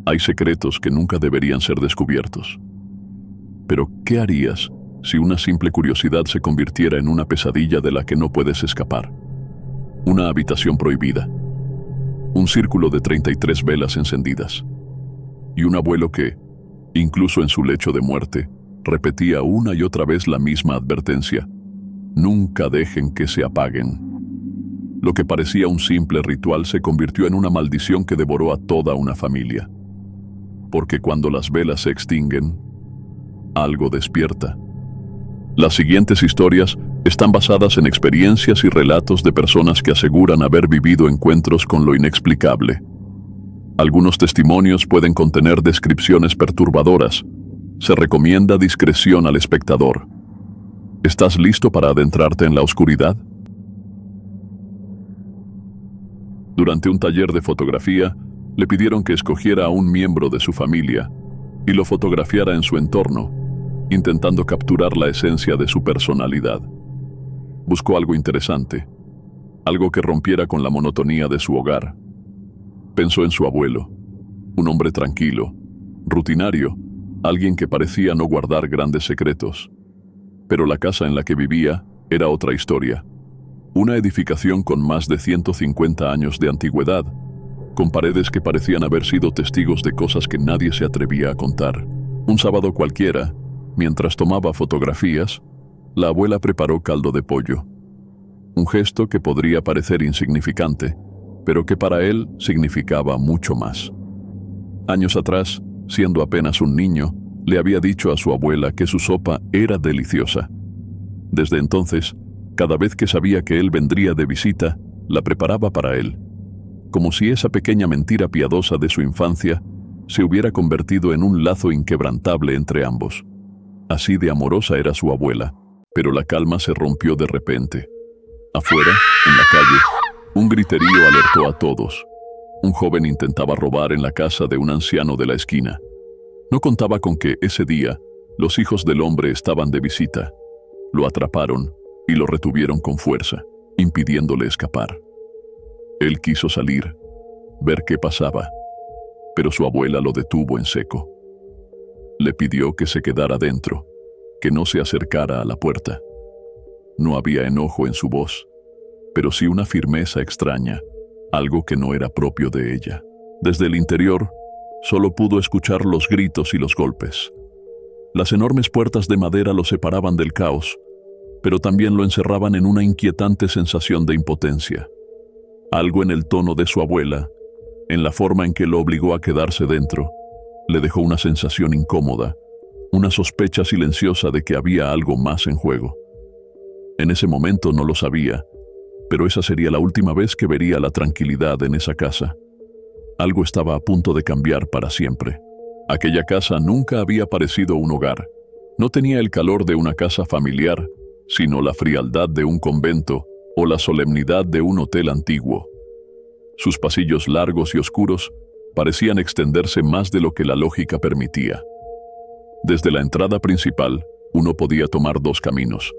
Hay secretos que nunca deberían ser descubiertos. Pero, ¿qué harías si una simple curiosidad se convirtiera en una pesadilla de la que no puedes escapar? Una habitación prohibida, un círculo de 33 velas encendidas, y un abuelo que, incluso en su lecho de muerte, repetía una y otra vez la misma advertencia: nunca dejen que se apaguen. Lo que parecía un simple ritual se convirtió en una maldición que devoró a toda una familia. Porque cuando las velas se extinguen, algo despierta. Las siguientes historias están basadas en experiencias y relatos de personas que aseguran haber vivido encuentros con lo inexplicable. Algunos testimonios pueden contener descripciones perturbadoras. Se recomienda discreción al espectador. ¿Estás listo para adentrarte en la oscuridad? Durante un taller de fotografía, le pidieron que escogiera a un miembro de su familia y lo fotografiara en su entorno, intentando capturar la esencia de su personalidad. Buscó algo interesante, algo que rompiera con la monotonía de su hogar. Pensó en su abuelo, un hombre tranquilo, rutinario, alguien que parecía no guardar grandes secretos. Pero la casa en la que vivía era otra historia. Una edificación con más de 150 años de antigüedad, con paredes que parecían haber sido testigos de cosas que nadie se atrevía a contar. Un sábado cualquiera, mientras tomaba fotografías, la abuela preparó caldo de pollo. Un gesto que podría parecer insignificante, pero que para él significaba mucho más. Años atrás, siendo apenas un niño, le había dicho a su abuela que su sopa era deliciosa. Desde entonces, cada vez que sabía que él vendría de visita, la preparaba para él, como si esa pequeña mentira piadosa de su infancia se hubiera convertido en un lazo inquebrantable entre ambos. Así de amorosa era su abuela, pero la calma se rompió de repente. Afuera, en la calle, un griterío alertó a todos. Un joven intentaba robar en la casa de un anciano de la esquina. No contaba con que ese día los hijos del hombre estaban de visita. Lo atraparon y lo retuvieron con fuerza, impidiéndole escapar. Él quiso salir, ver qué pasaba, pero su abuela lo detuvo en seco. Le pidió que se quedara dentro, que no se acercara a la puerta. No había enojo en su voz, pero sí una firmeza extraña, algo que no era propio de ella. Desde el interior, solo pudo escuchar los gritos y los golpes. Las enormes puertas de madera lo separaban del caos, pero también lo encerraban en una inquietante sensación de impotencia. Algo en el tono de su abuela, en la forma en que lo obligó a quedarse dentro, le dejó una sensación incómoda, una sospecha silenciosa de que había algo más en juego. En ese momento no lo sabía, pero esa sería la última vez que vería la tranquilidad en esa casa. Algo estaba a punto de cambiar para siempre. Aquella casa nunca había parecido un hogar. No tenía el calor de una casa familiar, sino la frialdad de un convento o la solemnidad de un hotel antiguo. Sus pasillos largos y oscuros parecían extenderse más de lo que la lógica permitía. Desde la entrada principal, uno podía tomar dos caminos.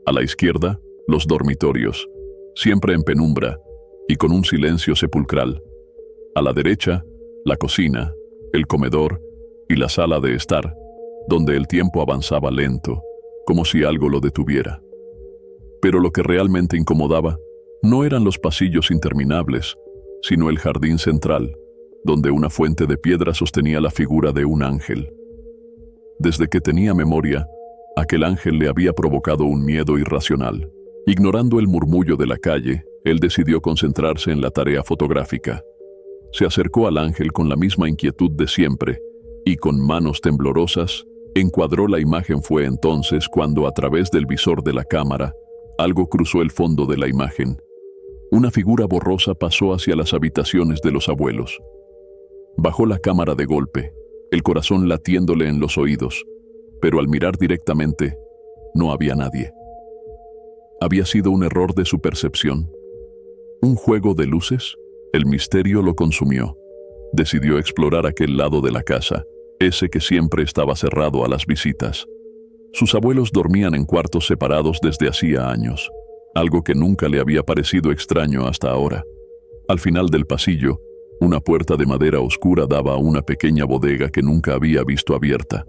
A la izquierda, los dormitorios, siempre en penumbra y con un silencio sepulcral. A la derecha, la cocina, el comedor y la sala de estar, donde el tiempo avanzaba lento, como si algo lo detuviera. Pero lo que realmente incomodaba no eran los pasillos interminables, sino el jardín central, donde una fuente de piedra sostenía la figura de un ángel. Desde que tenía memoria, aquel ángel le había provocado un miedo irracional. Ignorando el murmullo de la calle, él decidió concentrarse en la tarea fotográfica. Se acercó al ángel con la misma inquietud de siempre, y con manos temblorosas, encuadró la imagen. Fue entonces cuando, a través del visor de la cámara, algo cruzó el fondo de la imagen. Una figura borrosa pasó hacia las habitaciones de los abuelos. Bajó la cámara de golpe, el corazón latiéndole en los oídos, pero al mirar directamente, no había nadie. ¿Había sido un error de su percepción? ¿Un juego de luces? El misterio lo consumió. Decidió explorar aquel lado de la casa, ese que siempre estaba cerrado a las visitas. Sus abuelos dormían en cuartos separados desde hacía años, algo que nunca le había parecido extraño hasta ahora. Al final del pasillo, Una puerta de madera oscura daba a una pequeña bodega que nunca había visto abierta.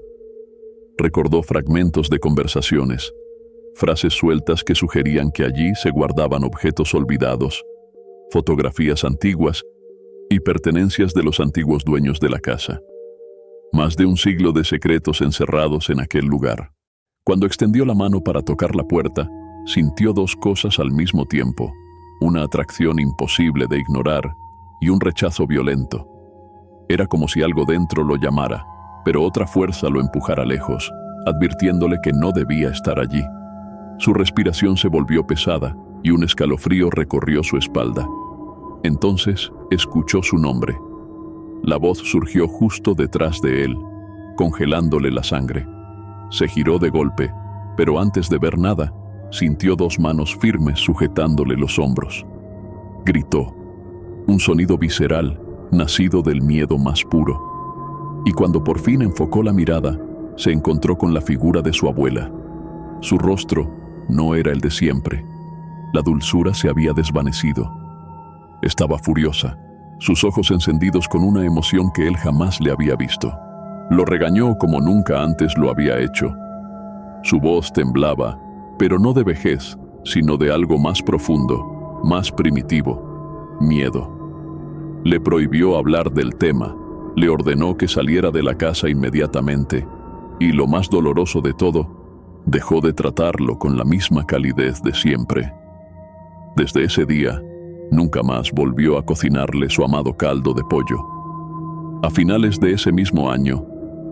Recordó fragmentos de conversaciones, frases sueltas que sugerían que allí se guardaban objetos olvidados, fotografías antiguas y pertenencias de los antiguos dueños de la casa. Más de un siglo de secretos encerrados en aquel lugar. Cuando extendió la mano para tocar la puerta, sintió dos cosas al mismo tiempo: una atracción imposible de ignorar y un rechazo violento. Era como si algo dentro lo llamara, pero otra fuerza lo empujara lejos, advirtiéndole que no debía estar allí. Su respiración se volvió pesada y un escalofrío recorrió su espalda. Entonces escuchó su nombre. La voz surgió justo detrás de él, congelándole la sangre. Se giró de golpe, pero antes de ver nada, sintió dos manos firmes sujetándole los hombros. Gritó, un sonido visceral, nacido del miedo más puro. Y cuando por fin enfocó la mirada, se encontró con la figura de su abuela. Su rostro no era el de siempre. La dulzura se había desvanecido. Estaba furiosa, sus ojos encendidos con una emoción que él jamás le había visto. Lo regañó como nunca antes lo había hecho. Su voz temblaba, pero no de vejez, sino de algo más profundo, más primitivo: miedo. Le prohibió hablar del tema, le ordenó que saliera de la casa inmediatamente, y lo más doloroso de todo, dejó de tratarlo con la misma calidez de siempre. Desde ese día, nunca más volvió a cocinarle su amado caldo de pollo. A finales de ese mismo año,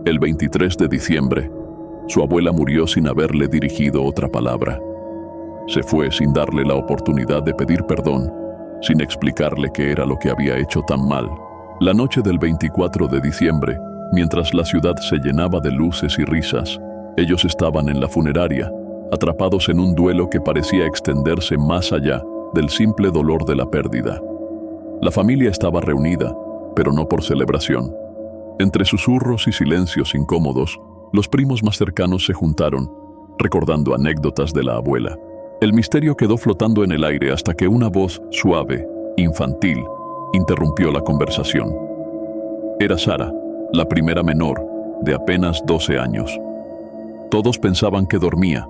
el 23 de diciembre, su abuela murió sin haberle dirigido otra palabra. Se fue sin darle la oportunidad de pedir perdón, sin explicarle qué era lo que había hecho tan mal. La noche del 24 de diciembre, mientras la ciudad se llenaba de luces y risas, ellos estaban en la funeraria, atrapados en un duelo que parecía extenderse más allá del simple dolor de la pérdida. La familia estaba reunida, pero no por celebración. Entre susurros y silencios incómodos, los primos más cercanos se juntaron, recordando anécdotas de la abuela. El misterio quedó flotando en el aire hasta que una voz suave, infantil, interrumpió la conversación. Era Sara, la primera menor, de apenas 12 años. Todos pensaban que dormía,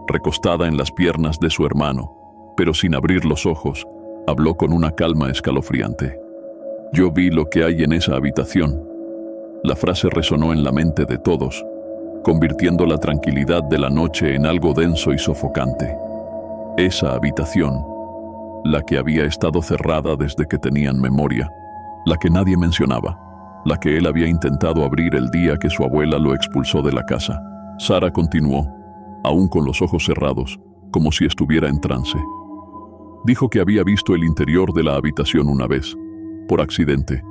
recostada en las piernas de su hermano, pero sin abrir los ojos, habló con una calma escalofriante. Yo vi lo que hay en esa habitación. La frase resonó en la mente de todos, convirtiendo la tranquilidad de la noche en algo denso y sofocante. Esa habitación, la que había estado cerrada desde que tenían memoria, la que nadie mencionaba, la que él había intentado abrir el día que su abuela lo expulsó de la casa. Sara continuó, aún con los ojos cerrados, como si estuviera en trance. Dijo que había visto el interior de la habitación una vez, por accidente.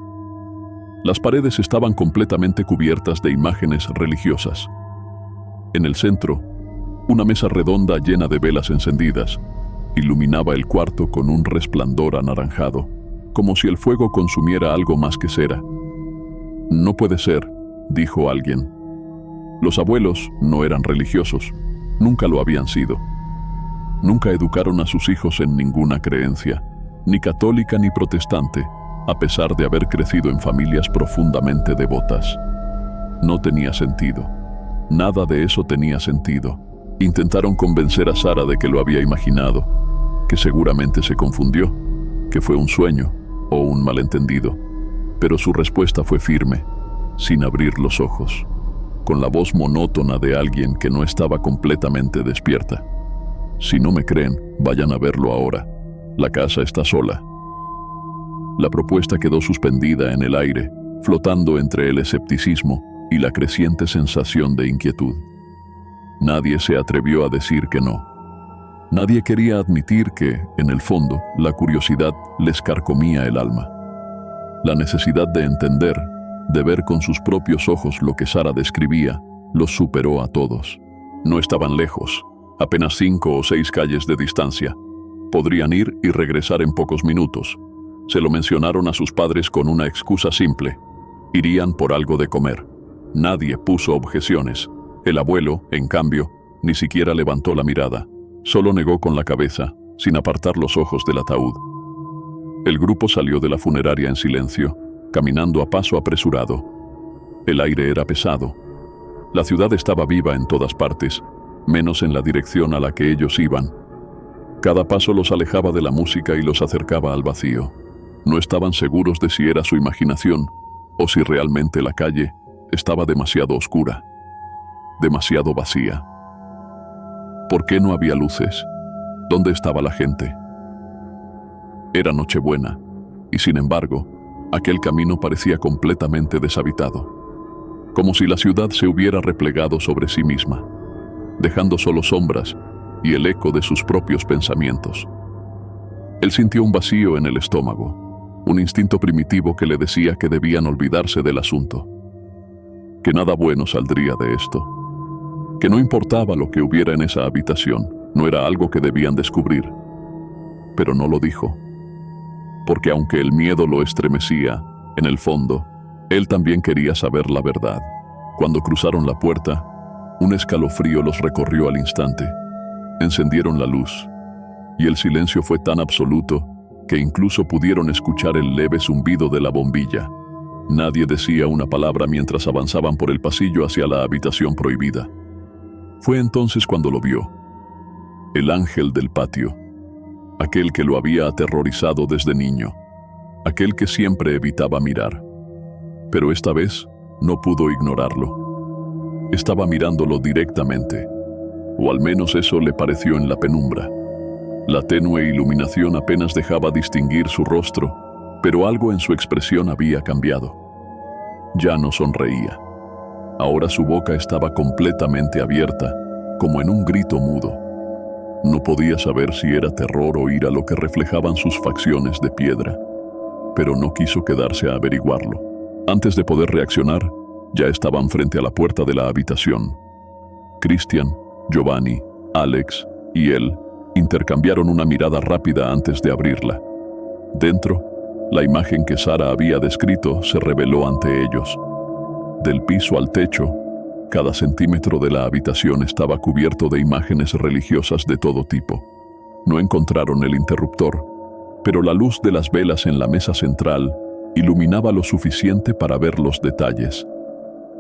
Las paredes estaban completamente cubiertas de imágenes religiosas. En el centro, una mesa redonda llena de velas encendidas iluminaba el cuarto con un resplandor anaranjado, como si el fuego consumiera algo más que cera. No puede ser, dijo alguien. Los abuelos no eran religiosos, nunca lo habían sido. Nunca educaron a sus hijos en ninguna creencia, ni católica ni protestante, a pesar de haber crecido en familias profundamente devotas. No tenía sentido. Nada de eso tenía sentido. Intentaron convencer a Sara de que lo había imaginado, que seguramente se confundió, que fue un sueño o un malentendido. Pero su respuesta fue firme, sin abrir los ojos, con la voz monótona de alguien que no estaba completamente despierta. Si no me creen, vayan a verlo ahora. La casa está sola. La propuesta quedó suspendida en el aire, flotando entre el escepticismo y la creciente sensación de inquietud. Nadie se atrevió a decir que no. Nadie quería admitir que, en el fondo, la curiosidad les carcomía el alma. La necesidad de entender, de ver con sus propios ojos lo que Sara describía, los superó a todos. No estaban lejos, apenas 5 o 6 calles de distancia. Podrían ir y regresar en pocos minutos. Se lo mencionaron a sus padres con una excusa simple: irían por algo de comer. Nadie puso objeciones. El abuelo, en cambio, ni siquiera levantó la mirada. Solo negó con la cabeza, sin apartar los ojos del ataúd. El grupo salió de la funeraria en silencio, caminando a paso apresurado. El aire era pesado. La ciudad estaba viva en todas partes, menos en la dirección a la que ellos iban. Cada paso los alejaba de la música y los acercaba al vacío. No estaban seguros de si era su imaginación o si realmente la calle estaba demasiado oscura, demasiado vacía. ¿Por qué no había luces? ¿Dónde estaba la gente? Era Nochebuena, y sin embargo, aquel camino parecía completamente deshabitado, como si la ciudad se hubiera replegado sobre sí misma, dejando solo sombras y el eco de sus propios pensamientos. Él sintió un vacío en el estómago, un instinto primitivo que le decía que debían olvidarse del asunto, que nada bueno saldría de esto, que no importaba lo que hubiera en esa habitación, no era algo que debían descubrir. Pero no lo dijo, porque aunque el miedo lo estremecía, en el fondo, él también quería saber la verdad. Cuando cruzaron la puerta, un escalofrío los recorrió al instante. Encendieron la luz, y el silencio fue tan absoluto que incluso pudieron escuchar el leve zumbido de la bombilla. Nadie decía una palabra mientras avanzaban por el pasillo hacia la habitación prohibida. Fue entonces cuando lo vio. El ángel del patio, aquel que lo había aterrorizado desde niño, aquel que siempre evitaba mirar. Pero esta vez no pudo ignorarlo. Estaba mirándolo directamente, o al menos eso le pareció en la penumbra. La tenue iluminación apenas dejaba distinguir su rostro, pero algo en su expresión había cambiado. Ya no sonreía. Ahora su boca estaba completamente abierta, como en un grito mudo. No podía saber si era terror o ira lo que reflejaban sus facciones de piedra, pero no quiso quedarse a averiguarlo. Antes de poder reaccionar, ya estaban frente a la puerta de la habitación. Christian, Giovanni, Alex y él intercambiaron una mirada rápida antes de abrirla. Dentro, la imagen que Sara había descrito se reveló ante ellos. Del piso al techo, cada centímetro de la habitación estaba cubierto de imágenes religiosas de todo tipo. No encontraron el interruptor, pero la luz de las velas en la mesa central iluminaba lo suficiente para ver los detalles.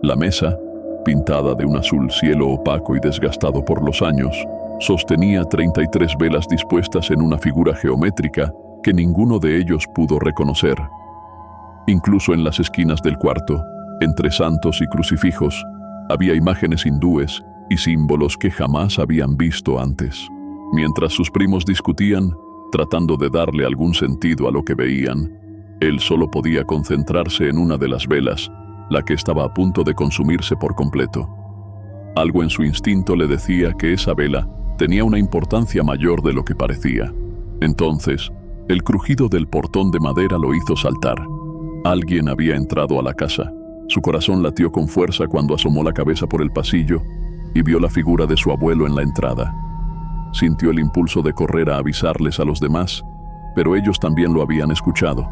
La mesa, pintada de un azul cielo opaco y desgastado por los años, sostenía 33 velas dispuestas en una figura geométrica que ninguno de ellos pudo reconocer. Incluso en las esquinas del cuarto, entre santos y crucifijos, había imágenes hindúes y símbolos que jamás habían visto antes. Mientras sus primos discutían, tratando de darle algún sentido a lo que veían, él solo podía concentrarse en una de las velas, la que estaba a punto de consumirse por completo. Algo en su instinto le decía que esa vela tenía una importancia mayor de lo que parecía. Entonces, el crujido del portón de madera lo hizo saltar. Alguien había entrado a la casa. Su corazón latió con fuerza cuando asomó la cabeza por el pasillo y vio la figura de su abuelo en la entrada. Sintió el impulso de correr a avisarles a los demás, pero ellos también lo habían escuchado.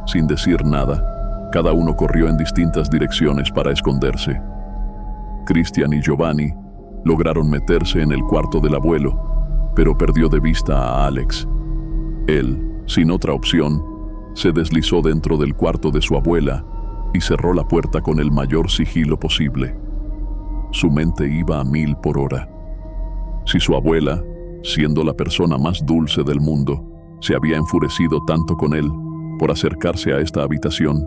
Sin decir nada, cada uno corrió en distintas direcciones para esconderse. Christian y Giovanni lograron meterse en el cuarto del abuelo, pero perdió de vista a Alex. Él, sin otra opción, se deslizó dentro del cuarto de su abuela y cerró la puerta con el mayor sigilo posible. Su mente iba a 1000 por hora. Si su abuela, siendo la persona más dulce del mundo, se había enfurecido tanto con él por acercarse a esta habitación,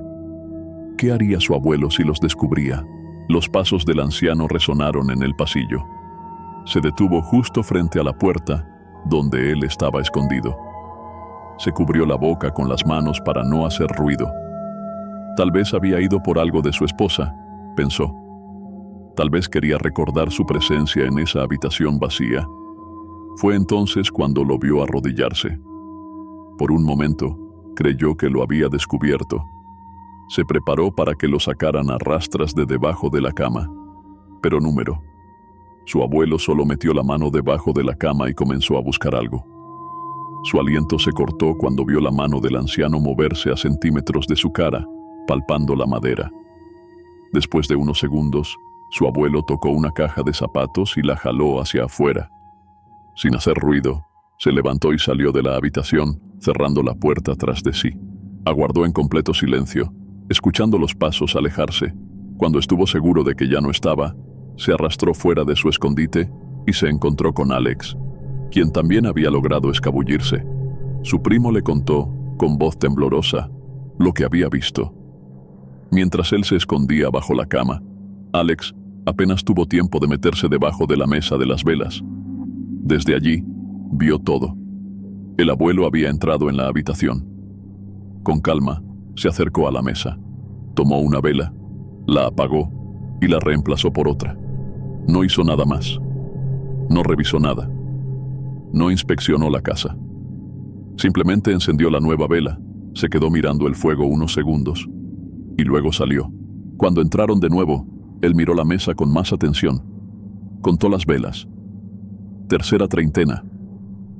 ¿qué haría su abuelo si los descubría? Los pasos del anciano resonaron en el pasillo. Se detuvo justo frente a la puerta, donde él estaba escondido. Se cubrió la boca con las manos para no hacer ruido. Tal vez había ido por algo de su esposa, pensó. Tal vez quería recordar su presencia en esa habitación vacía. Fue entonces cuando lo vio arrodillarse. Por un momento, creyó que lo había descubierto. Se preparó para que lo sacaran a rastras de debajo de la cama. Pero número. Su abuelo solo metió la mano debajo de la cama y comenzó a buscar algo. Su aliento se cortó cuando vio la mano del anciano moverse a centímetros de su cara, palpando la madera. Después de unos segundos, su abuelo tocó una caja de zapatos y la jaló hacia afuera. Sin hacer ruido, Se levantó y salió de la habitación, cerrando la puerta tras de sí. Aguardó en completo silencio, escuchando los pasos alejarse. Cuando estuvo seguro de que ya no estaba, se arrastró fuera de su escondite y se encontró con Alex, quien también había logrado escabullirse. Su primo le contó, con voz temblorosa, lo que había visto. Mientras él se escondía bajo la cama, Alex apenas tuvo tiempo de meterse debajo de la mesa de las velas. Desde allí, vio todo. El abuelo había entrado en la habitación. Con calma, se acercó a la mesa, tomó una vela, la apagó y la reemplazó por otra. No hizo nada más. No revisó nada. No inspeccionó la casa. Simplemente encendió la nueva vela, se quedó mirando el fuego unos segundos y luego salió. Cuando entraron de nuevo, él miró la mesa con más atención. Contó las velas. Tercera treintena,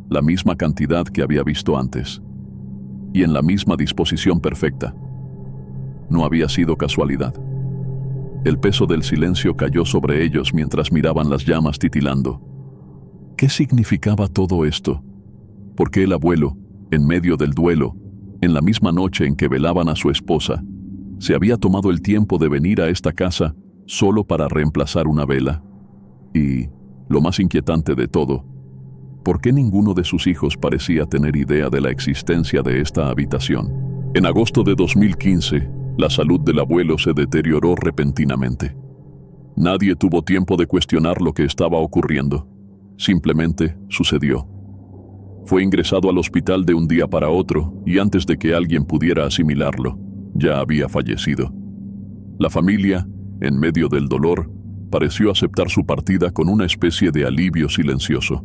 la misma cantidad que había visto antes, y en la misma disposición perfecta. No había sido casualidad. El peso del silencio cayó sobre ellos mientras miraban las llamas titilando. ¿Qué significaba todo esto? ¿Por qué el abuelo, en medio del duelo, en la misma noche en que velaban a su esposa, se había tomado el tiempo de venir a esta casa solo para reemplazar una vela? Y, lo más inquietante de todo, ¿por qué ninguno de sus hijos parecía tener idea de la existencia de esta habitación? En agosto de 2015, la salud del abuelo se deterioró repentinamente. Nadie tuvo tiempo de cuestionar lo que estaba ocurriendo. Simplemente sucedió. Fue ingresado al hospital de un día para otro y antes de que alguien pudiera asimilarlo, ya había fallecido. La familia, en medio del dolor, pareció aceptar su partida con una especie de alivio silencioso.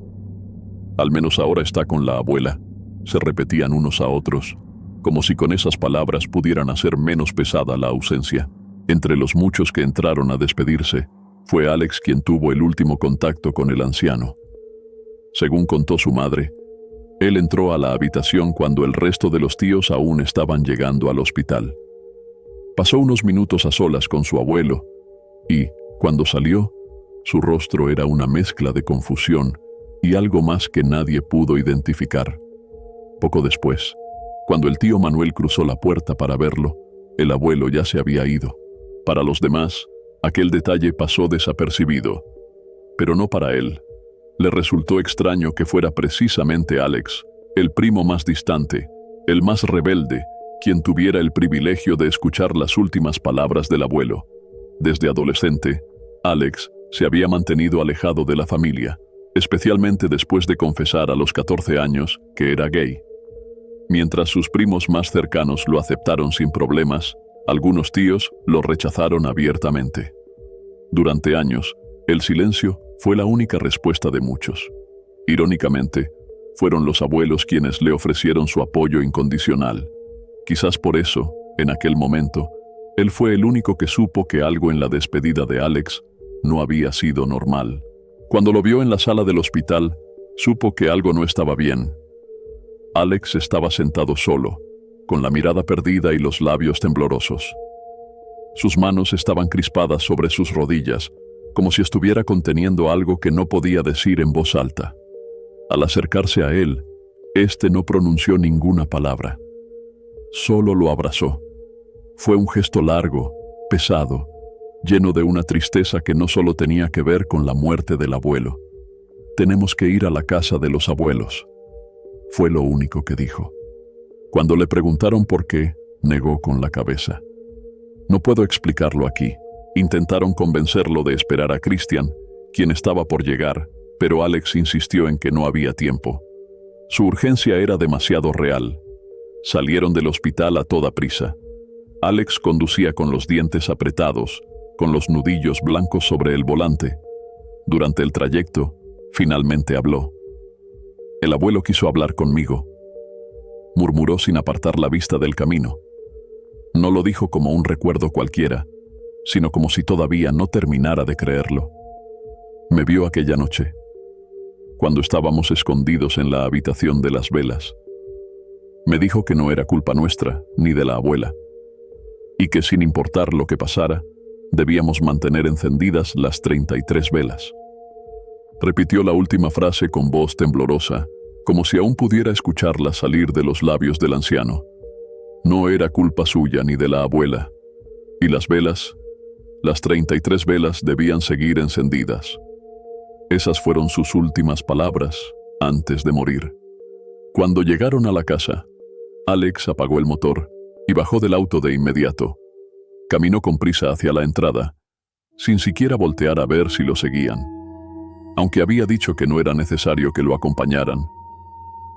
Al menos ahora está con la abuela, se repetían unos a otros, como si con esas palabras pudieran hacer menos pesada la ausencia. Entre los muchos que entraron a despedirse, fue Alex quien tuvo el último contacto con el anciano. Según contó su madre, él entró a la habitación cuando el resto de los tíos aún estaban llegando al hospital. Pasó unos minutos a solas con su abuelo y, cuando salió, su rostro era una mezcla de confusión y algo más que nadie pudo identificar. Poco después, cuando el tío Manuel cruzó la puerta para verlo, el abuelo ya se había ido. Para los demás, aquel detalle pasó desapercibido, pero no para él. Le resultó extraño que fuera precisamente Alex, el primo más distante, el más rebelde, quien tuviera el privilegio de escuchar las últimas palabras del abuelo. Desde adolescente, Alex se había mantenido alejado de la familia, especialmente después de confesar a los 14 años que era gay. Mientras sus primos más cercanos lo aceptaron sin problemas, algunos tíos lo rechazaron abiertamente. Durante años, el silencio fue la única respuesta de muchos. Irónicamente, fueron los abuelos quienes le ofrecieron su apoyo incondicional. Quizás por eso, en aquel momento, él fue el único que supo que algo en la despedida de Alex no había sido normal. Cuando lo vio en la sala del hospital, supo que algo no estaba bien. Alex estaba sentado solo, con la mirada perdida y los labios temblorosos. Sus manos estaban crispadas sobre sus rodillas, como si estuviera conteniendo algo que no podía decir en voz alta. Al acercarse a él, éste no pronunció ninguna palabra. Solo lo abrazó. Fue un gesto largo, pesado, lleno de una tristeza que no solo tenía que ver con la muerte del abuelo. «Tenemos que ir a la casa de los abuelos», fue lo único que dijo. Cuando le preguntaron por qué, negó con la cabeza. «No puedo explicarlo aquí». Intentaron convencerlo de esperar a Christian, quien estaba por llegar, pero Alex insistió en que no había tiempo. Su urgencia era demasiado real. Salieron del hospital a toda prisa. Alex conducía con los dientes apretados, con los nudillos blancos sobre el volante. Durante el trayecto, finalmente habló. «El abuelo quiso hablar conmigo», murmuró sin apartar la vista del camino. No lo dijo como un recuerdo cualquiera, sino como si todavía no terminara de creerlo. «Me vio aquella noche, cuando estábamos escondidos en la habitación de las velas. Me dijo que no era culpa nuestra, ni de la abuela, y que sin importar lo que pasara, debíamos mantener encendidas las 33 velas. Repitió la última frase con voz temblorosa, como si aún pudiera escucharla salir de los labios del anciano. No era culpa suya ni de la abuela. Y las velas, las 33 velas debían seguir encendidas. Esas fueron sus últimas palabras antes de morir. Cuando llegaron a la casa, Alex apagó el motor y bajó del auto de inmediato. Caminó con prisa hacia la entrada, sin siquiera voltear a ver si lo seguían. Aunque había dicho que no era necesario que lo acompañaran,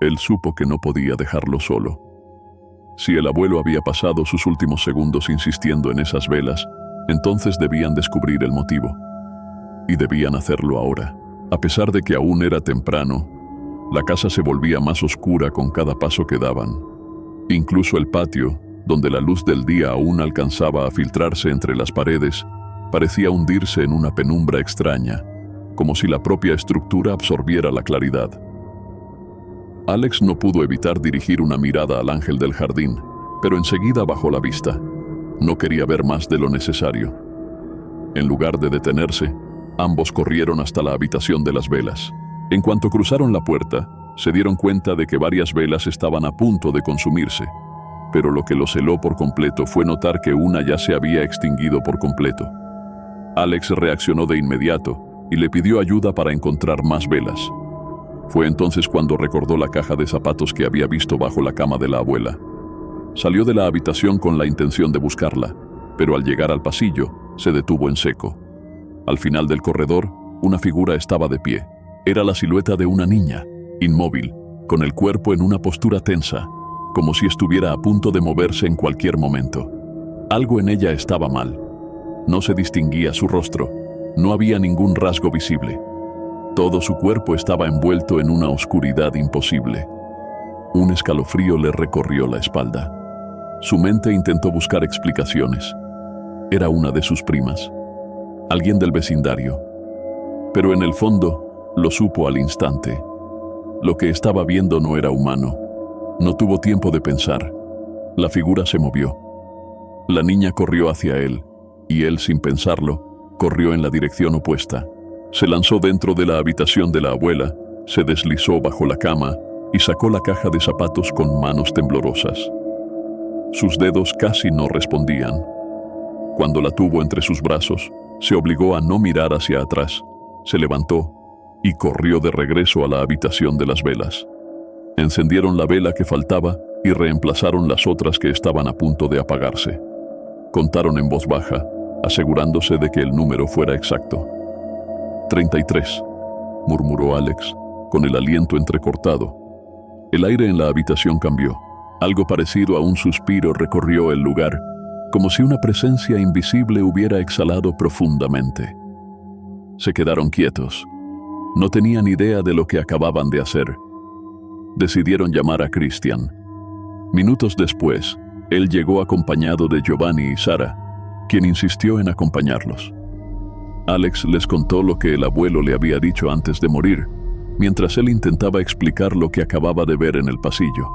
él supo que no podía dejarlo solo. Si el abuelo había pasado sus últimos segundos insistiendo en esas velas, entonces debían descubrir el motivo. Y debían hacerlo ahora. A pesar de que aún era temprano, la casa se volvía más oscura con cada paso que daban. Incluso el patio, donde la luz del día aún alcanzaba a filtrarse entre las paredes, parecía hundirse en una penumbra extraña, como si la propia estructura absorbiera la claridad. Alex no pudo evitar dirigir una mirada al ángel del jardín, pero enseguida bajó la vista. No quería ver más de lo necesario. En lugar de detenerse, ambos corrieron hasta la habitación de las velas. En cuanto cruzaron la puerta, se dieron cuenta de que varias velas estaban a punto de consumirse, pero lo que los heló por completo fue notar que una ya se había extinguido por completo. Alex reaccionó de inmediato y le pidió ayuda para encontrar más velas. Fue entonces cuando recordó la caja de zapatos que había visto bajo la cama de la abuela. Salió de la habitación con la intención de buscarla, pero al llegar al pasillo, se detuvo en seco. Al final del corredor, una figura estaba de pie. Era la silueta de una niña, inmóvil, con el cuerpo en una postura tensa, como si estuviera a punto de moverse en cualquier momento. Algo en ella estaba mal. No se distinguía su rostro, no había ningún rasgo visible. Todo su cuerpo estaba envuelto en una oscuridad imposible. Un escalofrío le recorrió la espalda. Su mente intentó buscar explicaciones. Era una de sus primas, alguien del vecindario. Pero en el fondo, lo supo al instante. Lo que estaba viendo no era humano. No tuvo tiempo de pensar. La figura se movió. La niña corrió hacia él, y él, sin pensarlo, corrió en la dirección opuesta. Se lanzó dentro de la habitación de la abuela, se deslizó bajo la cama y sacó la caja de zapatos con manos temblorosas. Sus dedos casi no respondían. Cuando la tuvo entre sus brazos, se obligó a no mirar hacia atrás. Se levantó y corrió de regreso a la habitación de las velas. Encendieron la vela que faltaba y reemplazaron las otras que estaban a punto de apagarse. Contaron en voz baja, asegurándose de que el número fuera exacto. 33, murmuró Alex, con el aliento entrecortado. El aire en la habitación cambió. Algo parecido a un suspiro recorrió el lugar, como si una presencia invisible hubiera exhalado profundamente. Se quedaron quietos. No tenían idea de lo que acababan de hacer. Decidieron llamar a Christian. Minutos después, él llegó acompañado de Giovanni y Sara, quien insistió en acompañarlos. Alex les contó lo que el abuelo le había dicho antes de morir, mientras él intentaba explicar lo que acababa de ver en el pasillo.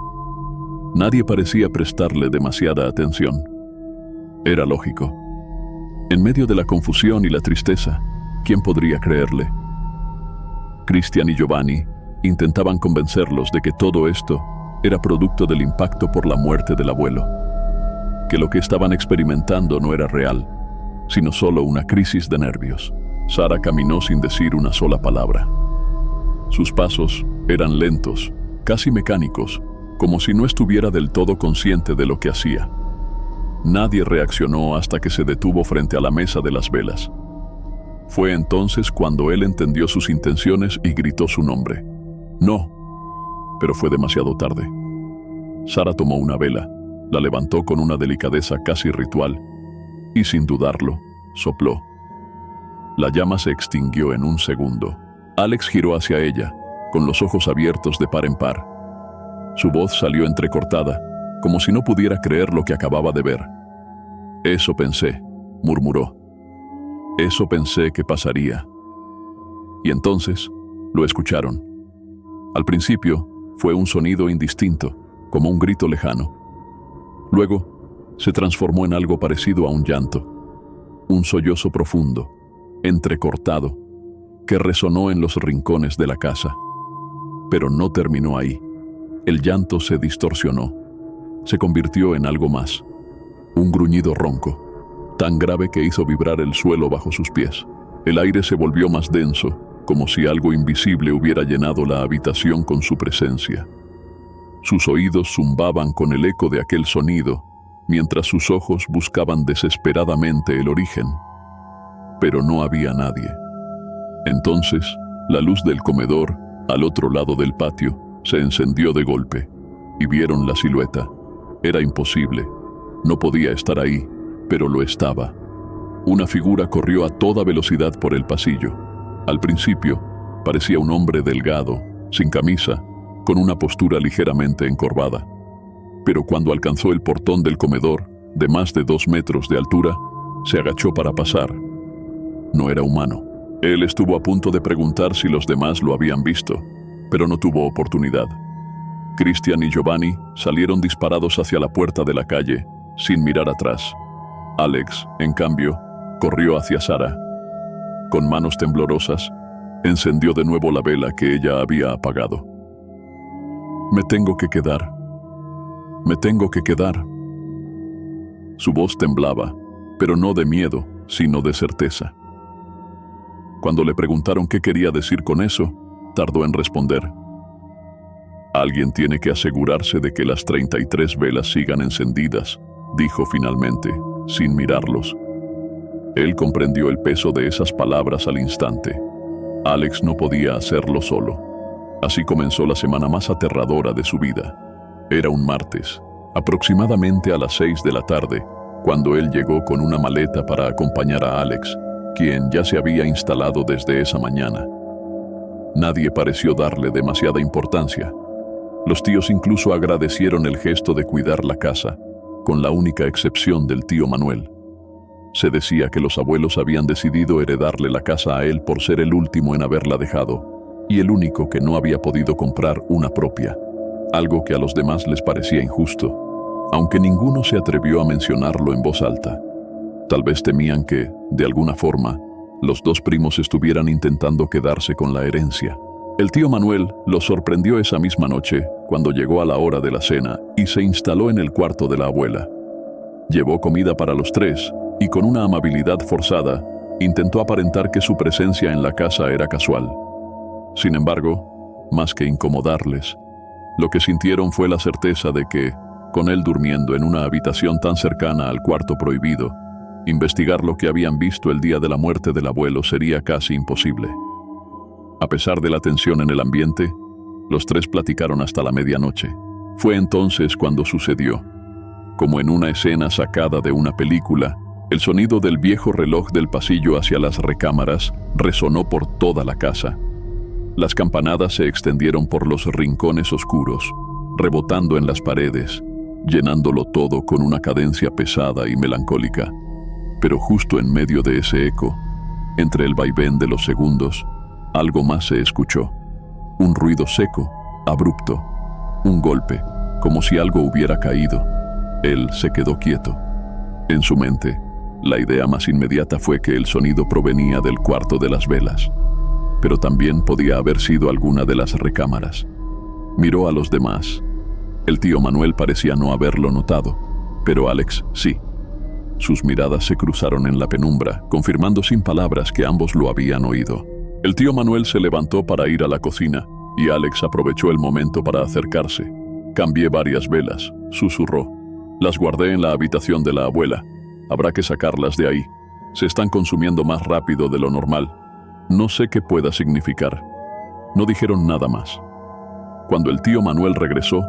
Nadie parecía prestarle demasiada atención. Era lógico. En medio de la confusión y la tristeza, ¿quién podría creerle? Christian y Giovanni intentaban convencerlos de que todo esto era producto del impacto por la muerte del abuelo, que lo que estaban experimentando no era real, sino solo una crisis de nervios. Sara caminó sin decir una sola palabra. Sus pasos eran lentos, casi mecánicos, como si no estuviera del todo consciente de lo que hacía. Nadie reaccionó hasta que se detuvo frente a la mesa de las velas. Fue entonces cuando él entendió sus intenciones y gritó su nombre. No, pero fue demasiado tarde. Sara tomó una vela, la levantó con una delicadeza casi ritual y, sin dudarlo, sopló. La llama se extinguió en un segundo. Alex giró hacia ella, con los ojos abiertos de par en par. Su voz salió entrecortada, como si no pudiera creer lo que acababa de ver. «Eso pensé», murmuró. «Eso pensé que pasaría». Y entonces lo escucharon. Al principio fue un sonido indistinto, como un grito lejano. Luego se transformó en algo parecido a un llanto, un sollozo profundo, entrecortado, que resonó en los rincones de la casa. Pero no terminó ahí. El llanto se distorsionó. Se convirtió en algo más. Un gruñido ronco, tan grave que hizo vibrar el suelo bajo sus pies. El aire se volvió más denso, como si algo invisible hubiera llenado la habitación con su presencia. Sus oídos zumbaban con el eco de aquel sonido, mientras sus ojos buscaban desesperadamente el origen. Pero no había nadie. Entonces, la luz del comedor, al otro lado del patio, se encendió de golpe, y vieron la silueta. Era imposible. No podía estar ahí, pero lo estaba. Una figura corrió a toda velocidad por el pasillo. Al principio, parecía un hombre delgado, sin camisa, con una postura ligeramente encorvada. Pero cuando alcanzó el portón del comedor, de más de 2 metros de altura, se agachó para pasar. No era humano. Él estuvo a punto de preguntar si los demás lo habían visto, pero no tuvo oportunidad. Cristian y Giovanni salieron disparados hacia la puerta de la calle, sin mirar atrás. Alex, en cambio, corrió hacia Sara. Con manos temblorosas, encendió de nuevo la vela que ella había apagado. «Me tengo que quedar. Me tengo que quedar». Su voz temblaba, pero no de miedo, sino de certeza. Cuando le preguntaron qué quería decir con eso, tardó en responder. «Alguien tiene que asegurarse de que las 33 velas sigan encendidas», dijo finalmente, sin mirarlos. Él comprendió el peso de esas palabras al instante. Alex no podía hacerlo solo. Así comenzó la semana más aterradora de su vida. Era un martes, aproximadamente a las 6 de la tarde, cuando él llegó con una maleta para acompañar a Alex, quien ya se había instalado desde esa mañana. Nadie pareció darle demasiada importancia. Los tíos incluso agradecieron el gesto de cuidar la casa, con la única excepción del tío Manuel. Se decía que los abuelos habían decidido heredarle la casa a él por ser el último en haberla dejado, y el único que no había podido comprar una propia, algo que a los demás les parecía injusto, aunque ninguno se atrevió a mencionarlo en voz alta. Tal vez temían que, de alguna forma, los 2 primos estuvieran intentando quedarse con la herencia. El tío Manuel los sorprendió esa misma noche, cuando llegó a la hora de la cena y se instaló en el cuarto de la abuela. Llevó comida para los 3 y con una amabilidad forzada, intentó aparentar que su presencia en la casa era casual. Sin embargo, más que incomodarles, lo que sintieron fue la certeza de que, con él durmiendo en una habitación tan cercana al cuarto prohibido, investigar lo que habían visto el día de la muerte del abuelo sería casi imposible. A pesar de la tensión en el ambiente, los 3 platicaron hasta la medianoche. Fue entonces cuando sucedió. Como en una escena sacada de una película, el sonido del viejo reloj del pasillo hacia las recámaras resonó por toda la casa. Las campanadas se extendieron por los rincones oscuros, rebotando en las paredes, llenándolo todo con una cadencia pesada y melancólica. Pero justo en medio de ese eco, entre el vaivén de los segundos, algo más se escuchó. Un ruido seco, abrupto, un golpe, como si algo hubiera caído. Él se quedó quieto. En su mente, la idea más inmediata fue que el sonido provenía del cuarto de las velas, pero también podía haber sido alguna de las recámaras. Miró a los demás. El tío Manuel parecía no haberlo notado, pero Alex sí. Sus miradas se cruzaron en la penumbra, confirmando sin palabras que ambos lo habían oído. El tío Manuel se levantó para ir a la cocina, y Alex aprovechó el momento para acercarse. «Cambié varias velas», susurró. «Las guardé en la habitación de la abuela. Habrá que sacarlas de ahí. Se están consumiendo más rápido de lo normal. No sé qué pueda significar». No dijeron nada más. Cuando el tío Manuel regresó,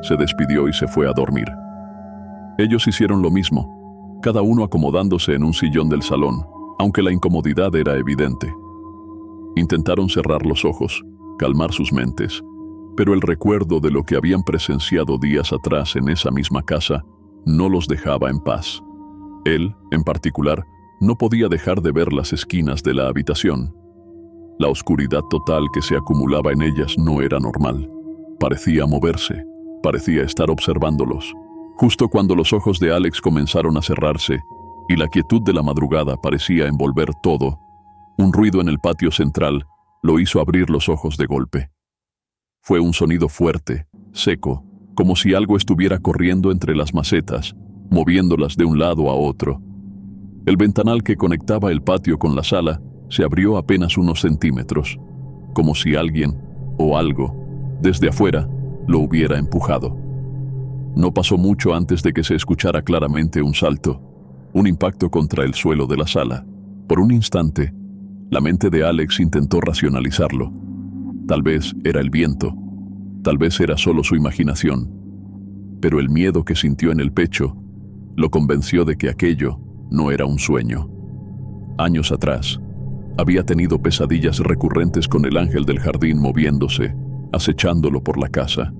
se despidió y se fue a dormir. Ellos hicieron lo mismo, cada uno acomodándose en un sillón del salón, aunque la incomodidad era evidente. Intentaron cerrar los ojos, calmar sus mentes, pero el recuerdo de lo que habían presenciado días atrás en esa misma casa no los dejaba en paz. Él, en particular, no podía dejar de ver las esquinas de la habitación. La oscuridad total que se acumulaba en ellas no era normal. Parecía moverse, parecía estar observándolos. Justo cuando los ojos de Alex comenzaron a cerrarse y la quietud de la madrugada parecía envolver todo, un ruido en el patio central lo hizo abrir los ojos de golpe. Fue un sonido fuerte, seco, como si algo estuviera corriendo entre las macetas, moviéndolas de un lado a otro. El ventanal que conectaba el patio con la sala se abrió apenas unos centímetros, como si alguien o algo, desde afuera, lo hubiera empujado. No pasó mucho antes de que se escuchara claramente un salto, un impacto contra el suelo de la sala. Por un instante, la mente de Alex intentó racionalizarlo. Tal vez era el viento, tal vez era solo su imaginación, pero el miedo que sintió en el pecho lo convenció de que aquello no era un sueño. Años atrás, había tenido pesadillas recurrentes con el ángel del jardín moviéndose, acechándolo por la casa,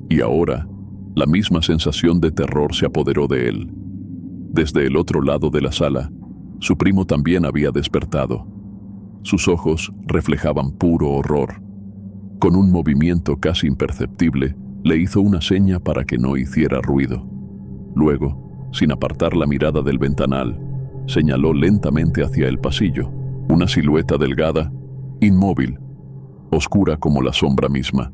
y ahora la misma sensación de terror se apoderó de él. Desde el otro lado de la sala, su primo también había despertado. Sus ojos reflejaban puro horror. Con un movimiento casi imperceptible, le hizo una seña para que no hiciera ruido. Luego, sin apartar la mirada del ventanal, señaló lentamente hacia el pasillo, una silueta delgada, inmóvil, oscura como la sombra misma.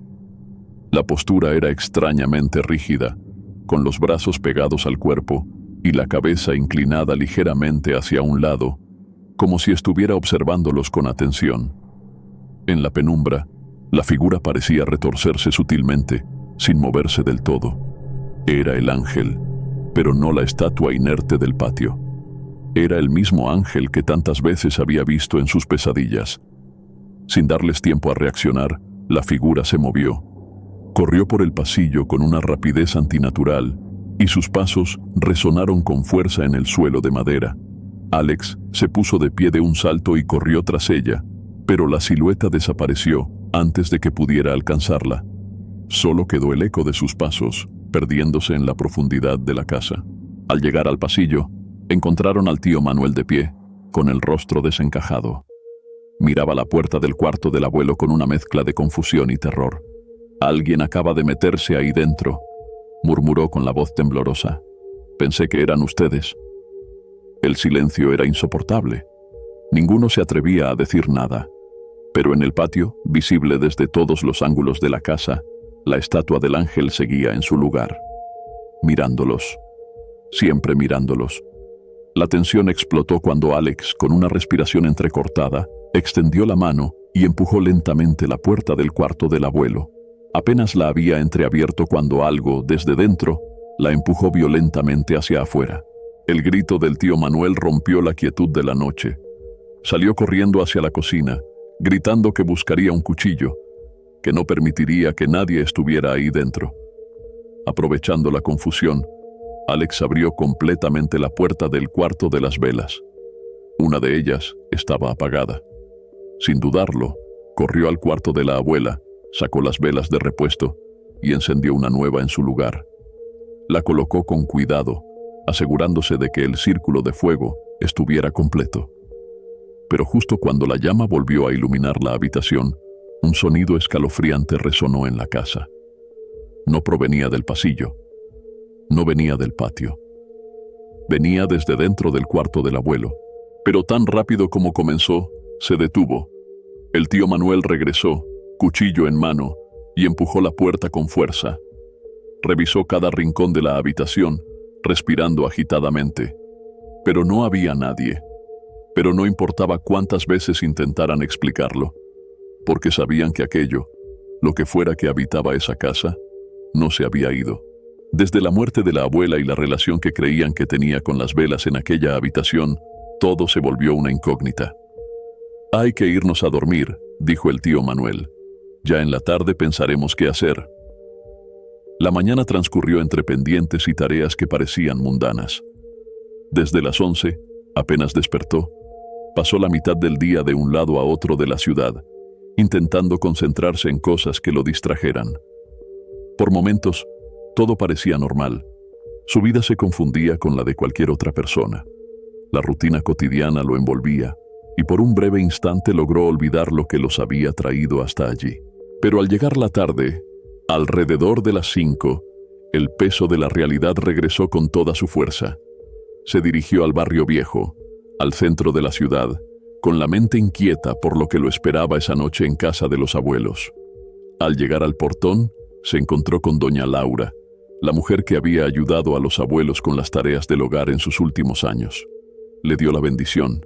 La postura era extrañamente rígida, con los brazos pegados al cuerpo y la cabeza inclinada ligeramente hacia un lado, como si estuviera observándolos con atención. En la penumbra, la figura parecía retorcerse sutilmente, sin moverse del todo. Era el ángel, pero no la estatua inerte del patio. Era el mismo ángel que tantas veces había visto en sus pesadillas. Sin darles tiempo a reaccionar, la figura se movió. Corrió por el pasillo con una rapidez antinatural, y sus pasos resonaron con fuerza en el suelo de madera. Alex se puso de pie de un salto y corrió tras ella, pero la silueta desapareció antes de que pudiera alcanzarla. Solo quedó el eco de sus pasos, perdiéndose en la profundidad de la casa. Al llegar al pasillo, encontraron al tío Manuel de pie, con el rostro desencajado. Miraba la puerta del cuarto del abuelo con una mezcla de confusión y terror. «Alguien acaba de meterse ahí dentro», murmuró con la voz temblorosa. «Pensé que eran ustedes». El silencio era insoportable. Ninguno se atrevía a decir nada. Pero en el patio, visible desde todos los ángulos de la casa, la estatua del ángel seguía en su lugar. Mirándolos. Siempre mirándolos. La tensión explotó cuando Alex, con una respiración entrecortada, extendió la mano y empujó lentamente la puerta del cuarto del abuelo. Apenas la había entreabierto cuando algo, desde dentro, la empujó violentamente hacia afuera. El grito del tío Manuel rompió la quietud de la noche. Salió corriendo hacia la cocina, gritando que buscaría un cuchillo, que no permitiría que nadie estuviera ahí dentro. Aprovechando la confusión, Alex abrió completamente la puerta del cuarto de las velas. Una de ellas estaba apagada. Sin dudarlo, corrió al cuarto de la abuela, sacó las velas de repuesto y encendió una nueva en su lugar. La colocó con cuidado, asegurándose de que el círculo de fuego estuviera completo. Pero justo cuando la llama volvió a iluminar la habitación, un sonido escalofriante resonó en la casa. No provenía del pasillo, no venía del patio. Venía desde dentro del cuarto del abuelo, pero tan rápido como comenzó, se detuvo. El tío Manuel regresó, cuchillo en mano, y empujó la puerta con fuerza. Revisó cada rincón de la habitación, respirando agitadamente. Pero no había nadie. Pero no importaba cuántas veces intentaran explicarlo, porque sabían que aquello, lo que fuera que habitaba esa casa, no se había ido. Desde la muerte de la abuela y la relación que creían que tenía con las velas en aquella habitación, todo se volvió una incógnita. «Hay que irnos a dormir», dijo el tío Manuel. «Ya en la tarde pensaremos qué hacer». La mañana transcurrió entre pendientes y tareas que parecían mundanas. Desde las 11, apenas despertó, pasó la mitad del día de un lado a otro de la ciudad, intentando concentrarse en cosas que lo distrajeran. Por momentos, todo parecía normal. Su vida se confundía con la de cualquier otra persona. La rutina cotidiana lo envolvía, y por un breve instante logró olvidar lo que los había traído hasta allí. Pero al llegar la tarde, alrededor de las 5, el peso de la realidad regresó con toda su fuerza. Se dirigió al barrio viejo, al centro de la ciudad, con la mente inquieta por lo que lo esperaba esa noche en casa de los abuelos. Al llegar al portón, se encontró con doña Laura, la mujer que había ayudado a los abuelos con las tareas del hogar en sus últimos años. Le dio la bendición,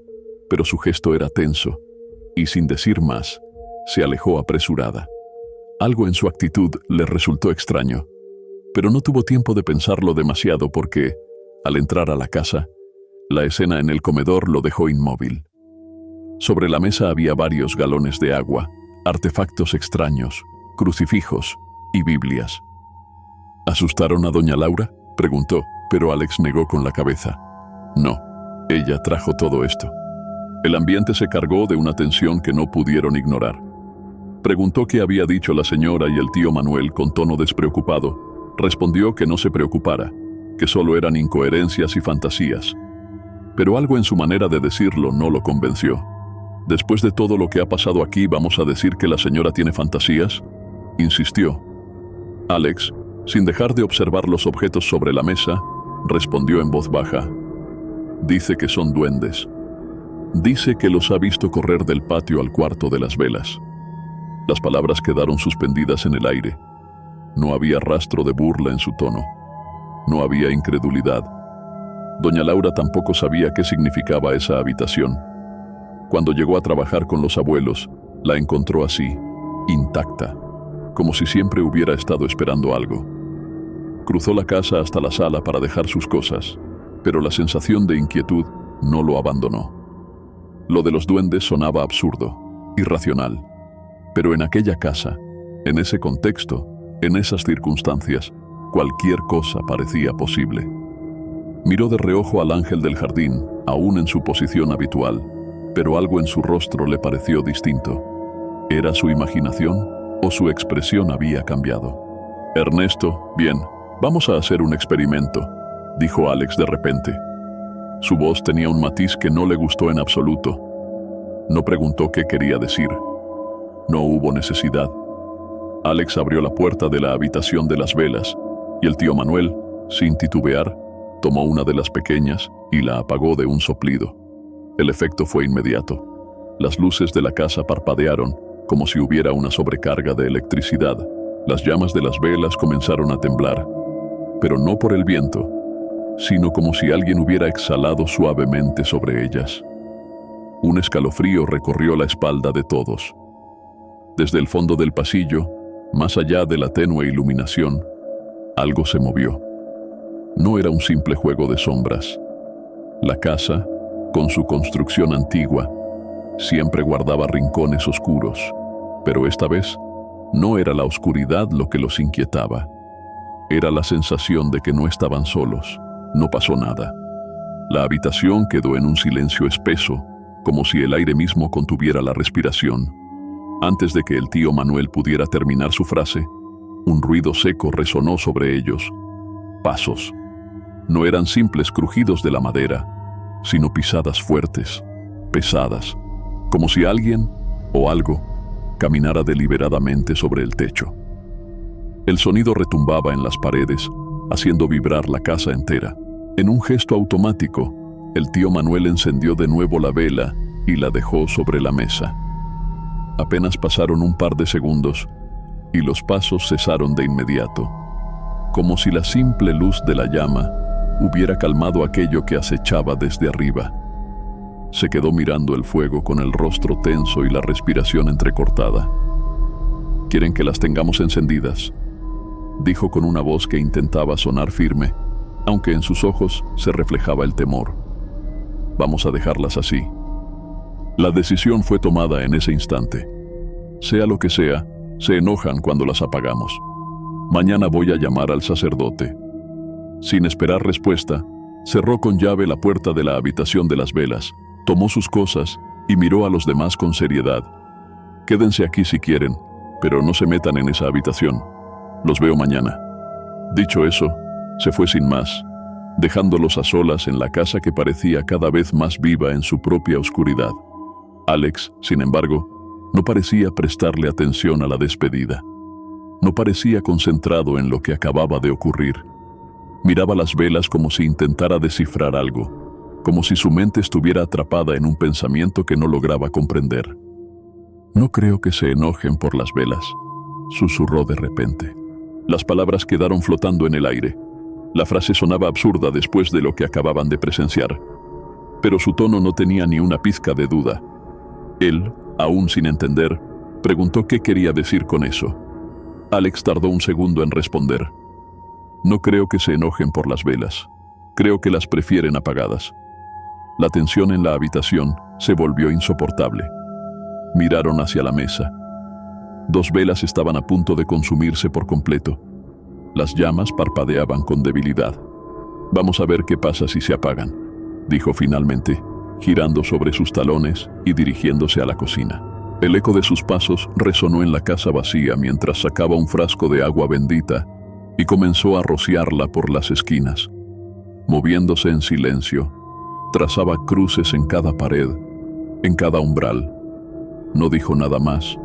pero su gesto era tenso, y sin decir más, se alejó apresurada. Algo en su actitud le resultó extraño, pero no tuvo tiempo de pensarlo demasiado porque, al entrar a la casa, la escena en el comedor lo dejó inmóvil. Sobre la mesa había varios galones de agua, artefactos extraños, crucifijos y Biblias. ¿Asustaron a doña Laura?, preguntó, pero Alex negó con la cabeza. No, ella trajo todo esto. El ambiente se cargó de una tensión que no pudieron ignorar. Preguntó qué había dicho la señora y el tío Manuel con tono despreocupado. Respondió que no se preocupara, que solo eran incoherencias y fantasías. Pero algo en su manera de decirlo no lo convenció. Después de todo lo que ha pasado aquí, ¿vamos a decir que la señora tiene fantasías?, insistió. Alex, sin dejar de observar los objetos sobre la mesa, respondió en voz baja. Dice que son duendes. Dice que los ha visto correr del patio al cuarto de las velas. Las palabras quedaron suspendidas en el aire. No había rastro de burla en su tono. No había incredulidad. Doña Laura tampoco sabía qué significaba esa habitación. Cuando llegó a trabajar con los abuelos, la encontró así, intacta, como si siempre hubiera estado esperando algo. Cruzó la casa hasta la sala para dejar sus cosas, pero la sensación de inquietud no lo abandonó. Lo de los duendes sonaba absurdo, irracional, pero en aquella casa, en ese contexto, en esas circunstancias, cualquier cosa parecía posible. Miró de reojo al ángel del jardín, aún en su posición habitual, pero algo en su rostro le pareció distinto. ¿Era su imaginación o su expresión había cambiado? Ernesto, bien, vamos a hacer un experimento, dijo Alex de repente. Su voz tenía un matiz que no le gustó en absoluto. No preguntó qué quería decir. No hubo necesidad. Alex abrió la puerta de la habitación de las velas y el tío Manuel, sin titubear, tomó una de las pequeñas y la apagó de un soplido. El efecto fue inmediato. Las luces de la casa parpadearon como si hubiera una sobrecarga de electricidad. Las llamas de las velas comenzaron a temblar, pero no por el viento, sino como si alguien hubiera exhalado suavemente sobre ellas. Un escalofrío recorrió la espalda de todos. Desde el fondo del pasillo, más allá de la tenue iluminación, algo se movió. No era un simple juego de sombras. La casa, con su construcción antigua, siempre guardaba rincones oscuros, pero esta vez no era la oscuridad lo que los inquietaba. Era la sensación de que no estaban solos. No pasó nada. La habitación quedó en un silencio espeso, como si el aire mismo contuviera la respiración. Antes de que el tío Manuel pudiera terminar su frase, un ruido seco resonó sobre ellos. Pasos. No eran simples crujidos de la madera, sino pisadas fuertes, pesadas, como si alguien o algo caminara deliberadamente sobre el techo. El sonido retumbaba en las paredes, haciendo vibrar la casa entera. En un gesto automático, el tío Manuel encendió de nuevo la vela y la dejó sobre la mesa. Apenas pasaron un par de segundos y los pasos cesaron de inmediato, como si la simple luz de la llama hubiera calmado aquello que acechaba desde arriba. Se quedó mirando el fuego con el rostro tenso y la respiración entrecortada. «¿Quieren que las tengamos encendidas?», dijo con una voz que intentaba sonar firme, aunque en sus ojos se reflejaba el temor. «Vamos a dejarlas así». La decisión fue tomada en ese instante. Sea lo que sea, se enojan cuando las apagamos. Mañana voy a llamar al sacerdote. Sin esperar respuesta, cerró con llave la puerta de la habitación de las velas, tomó sus cosas y miró a los demás con seriedad. «Quédense aquí si quieren, pero no se metan en esa habitación. Los veo mañana». Dicho eso, se fue sin más, dejándolos a solas en la casa que parecía cada vez más viva en su propia oscuridad. Alex, sin embargo, no parecía prestarle atención a la despedida. No parecía concentrado en lo que acababa de ocurrir. Miraba las velas como si intentara descifrar algo, como si su mente estuviera atrapada en un pensamiento que no lograba comprender. «No creo que se enojen por las velas», susurró de repente. Las palabras quedaron flotando en el aire. La frase sonaba absurda después de lo que acababan de presenciar, pero su tono no tenía ni una pizca de duda. Él, aún sin entender, preguntó qué quería decir con eso. Alex tardó un segundo en responder. No creo que se enojen por las velas. Creo que las prefieren apagadas. La tensión en la habitación se volvió insoportable. Miraron hacia la mesa. 2 velas estaban a punto de consumirse por completo. Las llamas parpadeaban con debilidad. Vamos a ver qué pasa si se apagan, dijo finalmente, girando sobre sus talones y dirigiéndose a la cocina. El eco de sus pasos resonó en la casa vacía mientras sacaba un frasco de agua bendita y comenzó a rociarla por las esquinas. Moviéndose en silencio, trazaba cruces en cada pared, en cada umbral. No dijo nada más,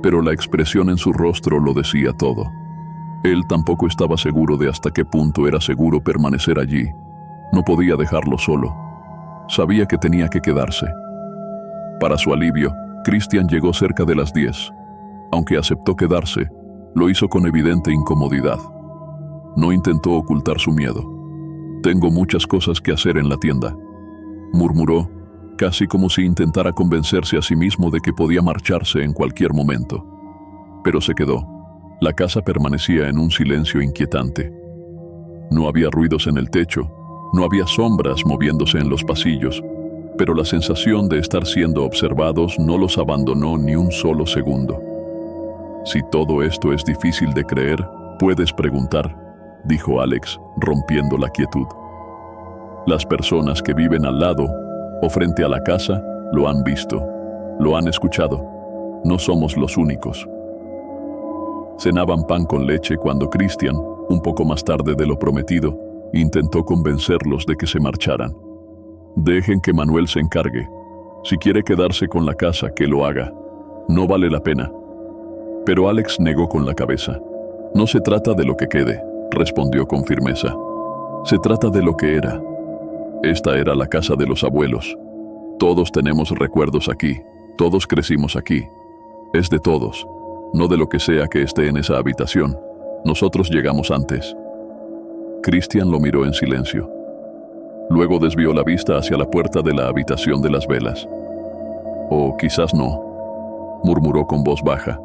pero la expresión en su rostro lo decía todo. Él tampoco estaba seguro de hasta qué punto era seguro permanecer allí. No podía dejarlo solo. Sabía que tenía que quedarse. Para su alivio, Christian llegó cerca de las 10. Aunque aceptó quedarse, lo hizo con evidente incomodidad. No intentó ocultar su miedo. «Tengo muchas cosas que hacer en la tienda», murmuró, casi como si intentara convencerse a sí mismo de que podía marcharse en cualquier momento. Pero se quedó. La casa permanecía en un silencio inquietante. No había ruidos en el techo, no había sombras moviéndose en los pasillos, pero la sensación de estar siendo observados no los abandonó ni un solo segundo. «Si todo esto es difícil de creer, puedes preguntar», dijo Alex, rompiendo la quietud. Las personas que viven al lado o frente a la casa lo han visto, lo han escuchado. No somos los únicos. Cenaban pan con leche cuando Christian, un poco más tarde de lo prometido, intentó convencerlos de que se marcharan. «Dejen que Manuel se encargue. Si quiere quedarse con la casa, que lo haga. No vale la pena». Pero Alex negó con la cabeza. «No se trata de lo que quede», respondió con firmeza. «Se trata de lo que era. Esta era la casa de los abuelos. Todos tenemos recuerdos aquí. Todos crecimos aquí. Es de todos, no de lo que sea que esté en esa habitación. Nosotros llegamos antes». Christian lo miró en silencio. Luego desvió la vista hacia la puerta de la habitación de las velas. «O quizás no», murmuró con voz baja.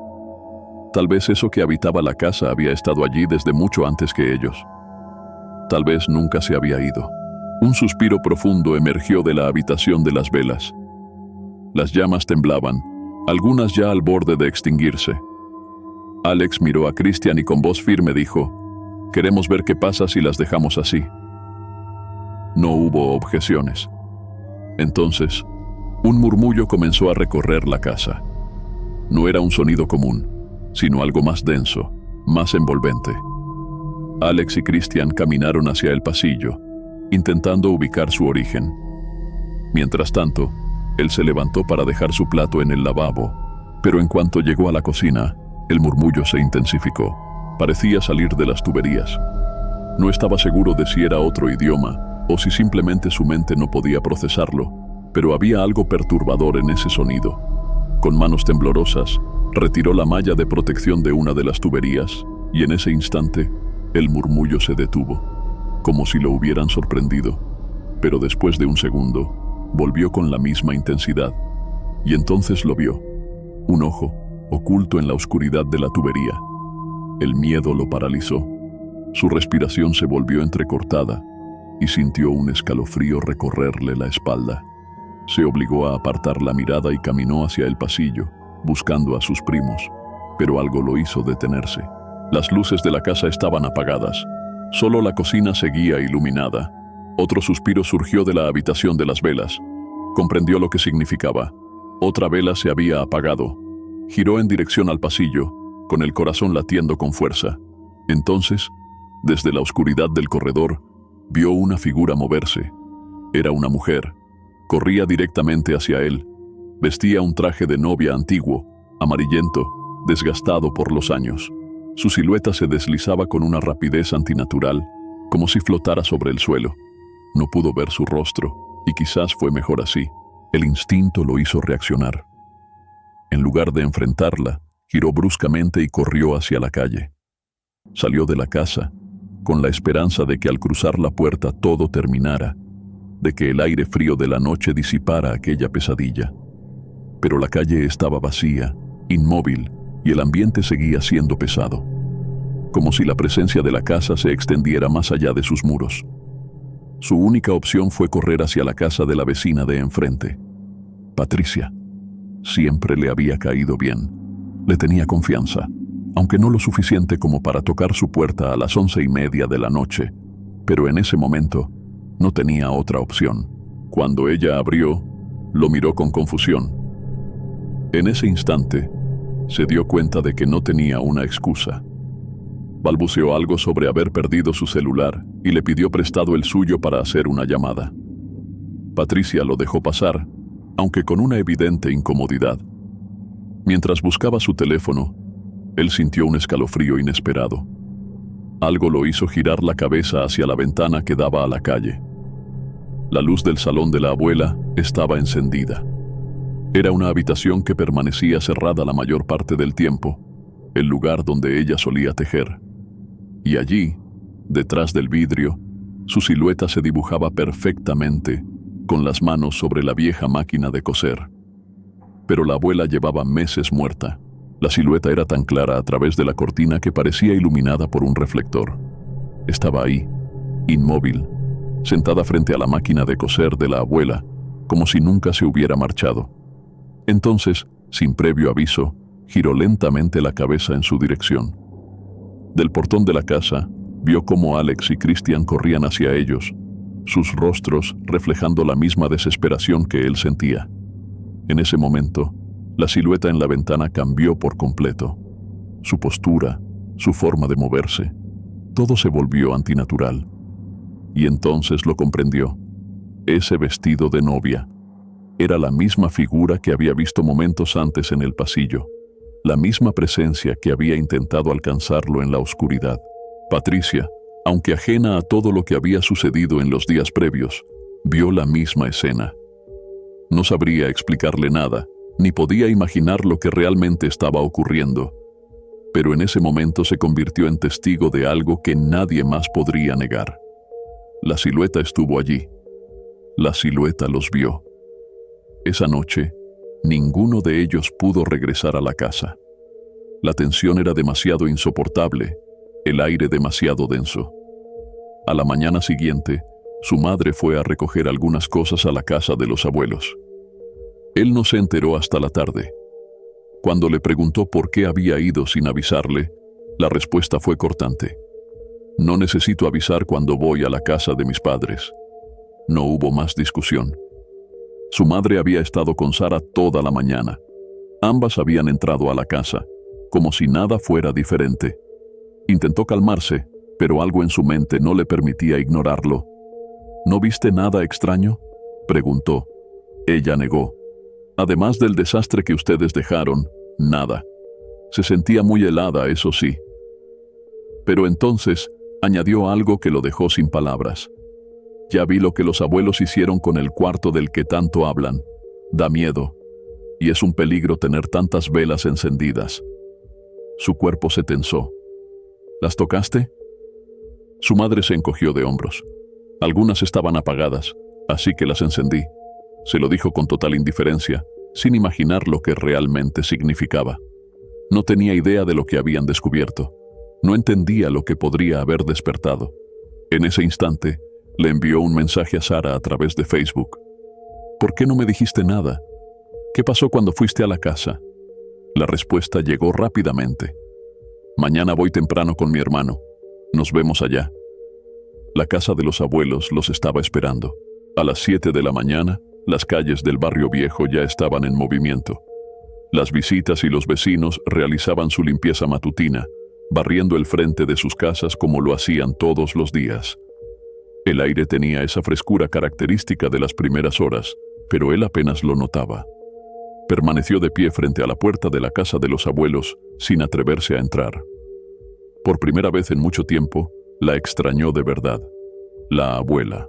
Tal vez eso que habitaba la casa había estado allí desde mucho antes que ellos. Tal vez nunca se había ido. Un suspiro profundo emergió de la habitación de las velas. Las llamas temblaban, algunas ya al borde de extinguirse. Alex miró a Christian y con voz firme dijo: «Queremos ver qué pasa si las dejamos así». No hubo objeciones. Entonces, un murmullo comenzó a recorrer la casa. No era un sonido común, sino algo más denso, más envolvente. Alex y Christian caminaron hacia el pasillo, intentando ubicar su origen. Mientras tanto, él se levantó para dejar su plato en el lavabo, pero en cuanto llegó a la cocina, el murmullo se intensificó. Parecía salir de las tuberías. No estaba seguro de si era otro idioma o si simplemente su mente no podía procesarlo, pero había algo perturbador en ese sonido. Con manos temblorosas, retiró la malla de protección de una de las tuberías y en ese instante, el murmullo se detuvo, como si lo hubieran sorprendido. Pero después de un segundo, volvió con la misma intensidad, y entonces lo vio, un ojo oculto en la oscuridad de la tubería. El miedo lo paralizó. Su respiración se volvió entrecortada y sintió un escalofrío recorrerle la espalda. Se obligó a apartar la mirada y caminó hacia el pasillo, buscando a sus primos, pero algo lo hizo detenerse. Las luces de la casa estaban apagadas. Solo la cocina seguía iluminada. Otro suspiro surgió de la habitación de las velas. Comprendió lo que significaba. Otra vela se había apagado. Giró en dirección al pasillo, con el corazón latiendo con fuerza. Entonces, desde la oscuridad del corredor, vio una figura moverse. Era una mujer. Corría directamente hacia él. Vestía un traje de novia antiguo, amarillento, desgastado por los años. Su silueta se deslizaba con una rapidez antinatural, como si flotara sobre el suelo. No pudo ver su rostro, y quizás fue mejor así. El instinto lo hizo reaccionar. En lugar de enfrentarla, giró bruscamente y corrió hacia la calle. Salió de la casa, con la esperanza de que al cruzar la puerta todo terminara, de que el aire frío de la noche disipara aquella pesadilla. Pero la calle estaba vacía, inmóvil, y el ambiente seguía siendo pesado, como si la presencia de la casa se extendiera más allá de sus muros. Su única opción fue correr hacia la casa de la vecina de enfrente. Patricia. Siempre le había caído bien. Le tenía confianza, aunque no lo suficiente como para tocar su puerta a las 11:30 de la noche, pero en ese momento no tenía otra opción. Cuando ella abrió, lo miró con confusión. En ese instante, se dio cuenta de que no tenía una excusa. Balbuceó algo sobre haber perdido su celular y le pidió prestado el suyo para hacer una llamada. Patricia lo dejó pasar, aunque con una evidente incomodidad. Mientras buscaba su teléfono, él sintió un escalofrío inesperado. Algo lo hizo girar la cabeza hacia la ventana que daba a la calle. La luz del salón de la abuela estaba encendida. Era una habitación que permanecía cerrada la mayor parte del tiempo, el lugar donde ella solía tejer. Y allí, detrás del vidrio, su silueta se dibujaba perfectamente, con las manos sobre la vieja máquina de coser. Pero la abuela llevaba meses muerta. La silueta era tan clara a través de la cortina que parecía iluminada por un reflector. Estaba ahí, inmóvil, sentada frente a la máquina de coser de la abuela, como si nunca se hubiera marchado. Entonces, sin previo aviso, giró lentamente la cabeza en su dirección. Del portón de la casa, vio cómo Alex y Christian corrían hacia ellos, sus rostros reflejando la misma desesperación que él sentía. En ese momento, la silueta en la ventana cambió por completo. Su postura, su forma de moverse, todo se volvió antinatural. Y entonces lo comprendió. Ese vestido de novia era la misma figura que había visto momentos antes en el pasillo, la misma presencia que había intentado alcanzarlo en la oscuridad. Patricia, aunque ajena a todo lo que había sucedido en los días previos, vio la misma escena. No sabría explicarle nada, ni podía imaginar lo que realmente estaba ocurriendo, pero en ese momento se convirtió en testigo de algo que nadie más podría negar. La silueta estuvo allí. La silueta los vio. Esa noche, ninguno de ellos pudo regresar a la casa. La tensión era demasiado insoportable, el aire demasiado denso. A la mañana siguiente, su madre fue a recoger algunas cosas a la casa de los abuelos. Él no se enteró hasta la tarde. Cuando le preguntó por qué había ido sin avisarle, la respuesta fue cortante. No necesito avisar cuando voy a la casa de mis padres. No hubo más discusión. Su madre había estado con Sara toda la mañana. Ambas habían entrado a la casa, como si nada fuera diferente. Intentó calmarse, pero algo en su mente no le permitía ignorarlo. ¿No viste nada extraño?, preguntó. Ella negó. Además del desastre que ustedes dejaron, nada. Se sentía muy helada, eso sí. Pero entonces añadió algo que lo dejó sin palabras. Ya vi lo que los abuelos hicieron con el cuarto del que tanto hablan. Da miedo. Y es un peligro tener tantas velas encendidas. Su cuerpo se tensó. ¿Las tocaste? Su madre se encogió de hombros. Algunas estaban apagadas, así que las encendí. Se lo dijo con total indiferencia, sin imaginar lo que realmente significaba. No tenía idea de lo que habían descubierto. No entendía lo que podría haber despertado. En ese instante, le envió un mensaje a Sara a través de Facebook. ¿Por qué no me dijiste nada? ¿Qué pasó cuando fuiste a la casa? La respuesta llegó rápidamente. Mañana voy temprano con mi hermano. Nos vemos allá. La casa de los abuelos los estaba esperando. A las 7 de la mañana, las calles del barrio viejo ya estaban en movimiento. Las visitas y los vecinos realizaban su limpieza matutina, barriendo el frente de sus casas como lo hacían todos los días. El aire tenía esa frescura característica de las primeras horas, pero él apenas lo notaba. Permaneció de pie frente a la puerta de la casa de los abuelos, sin atreverse a entrar. Por primera vez en mucho tiempo, la extrañó de verdad. La abuela.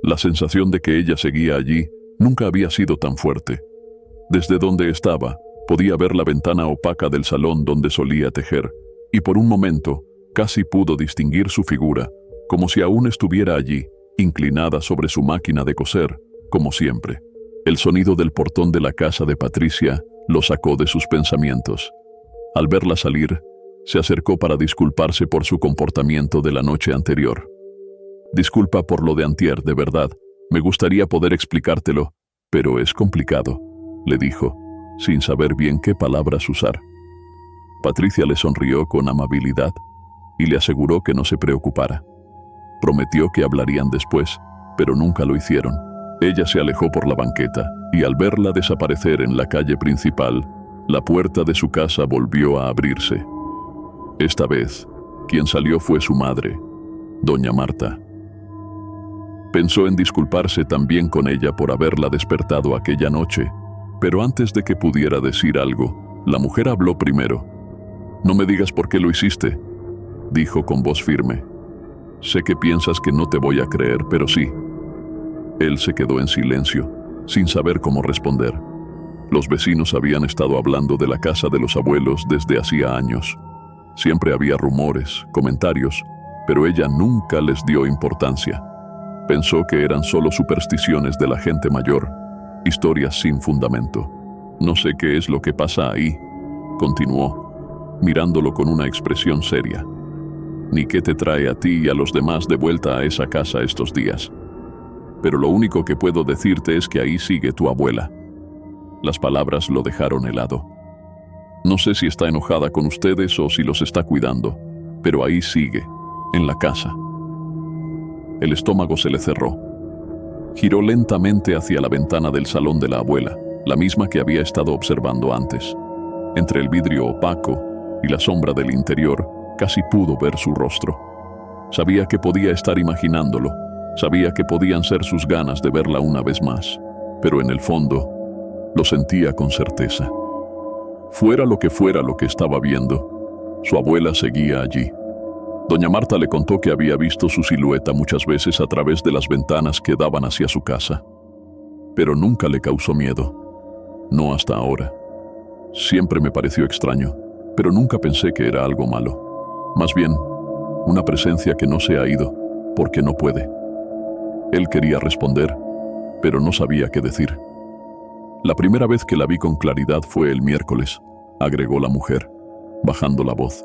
La sensación de que ella seguía allí nunca había sido tan fuerte. Desde donde estaba, Podía ver la ventana opaca del salón donde solía tejer, y por un momento casi pudo distinguir su figura, como si aún estuviera allí, inclinada sobre su máquina de coser, como siempre. El sonido del portón de la casa de Patricia lo sacó de sus pensamientos. Al verla salir, se acercó para disculparse por su comportamiento de la noche anterior. «Disculpa por lo de antier, de verdad. Me gustaría poder explicártelo, pero es complicado», le dijo, sin saber bien qué palabras usar. Patricia le sonrió con amabilidad y le aseguró que no se preocupara. Prometió que hablarían después, pero nunca lo hicieron. Ella se alejó por la banqueta y al verla desaparecer en la calle principal, la puerta de su casa volvió a abrirse. Esta vez, quien salió fue su madre, doña Marta. Pensó en disculparse también con ella por haberla despertado aquella noche, pero antes de que pudiera decir algo, la mujer habló primero. «No me digas por qué lo hiciste», dijo con voz firme. «Sé que piensas que no te voy a creer, pero sí». Él se quedó en silencio, sin saber cómo responder. Los vecinos habían estado hablando de la casa de los abuelos desde hacía años. Siempre había rumores, comentarios, pero ella nunca les dio importancia. Pensó que eran solo supersticiones de la gente mayor, historias sin fundamento. «No sé qué es lo que pasa ahí», continuó, mirándolo con una expresión seria. «Ni qué te trae a ti y a los demás de vuelta a esa casa estos días. Pero lo único que puedo decirte es que ahí sigue tu abuela». Las palabras lo dejaron helado. «No sé si está enojada con ustedes o si los está cuidando, pero ahí sigue, en la casa». El estómago se le cerró. Giró lentamente hacia la ventana del salón de la abuela, la misma que había estado observando antes. Entre el vidrio opaco y la sombra del interior, casi pudo ver su rostro. Sabía que podía estar imaginándolo, sabía que podían ser sus ganas de verla una vez más, pero en el fondo, lo sentía con certeza. Fuera lo que estaba viendo, su abuela seguía allí. Doña Marta le contó que había visto su silueta muchas veces a través de las ventanas que daban hacia su casa, pero nunca le causó miedo, no hasta ahora. Siempre me pareció extraño, pero nunca pensé que era algo malo. Más bien, una presencia que no se ha ido, porque no puede. Él quería responder, pero no sabía qué decir. «La primera vez que la vi con claridad fue el miércoles», agregó la mujer, bajando la voz.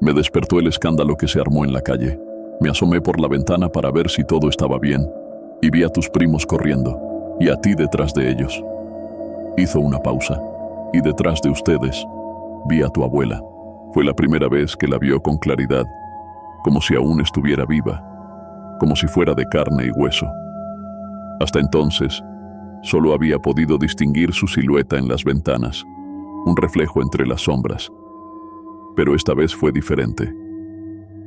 «Me despertó el escándalo que se armó en la calle. Me asomé por la ventana para ver si todo estaba bien, y vi a tus primos corriendo, y a ti detrás de ellos». Hizo una pausa, «y detrás de ustedes, vi a tu abuela. Fue la primera vez que la vio con claridad, como si aún estuviera viva, como si fuera de carne y hueso. Hasta entonces, solo había podido distinguir su silueta en las ventanas, un reflejo entre las sombras. Pero esta vez fue diferente.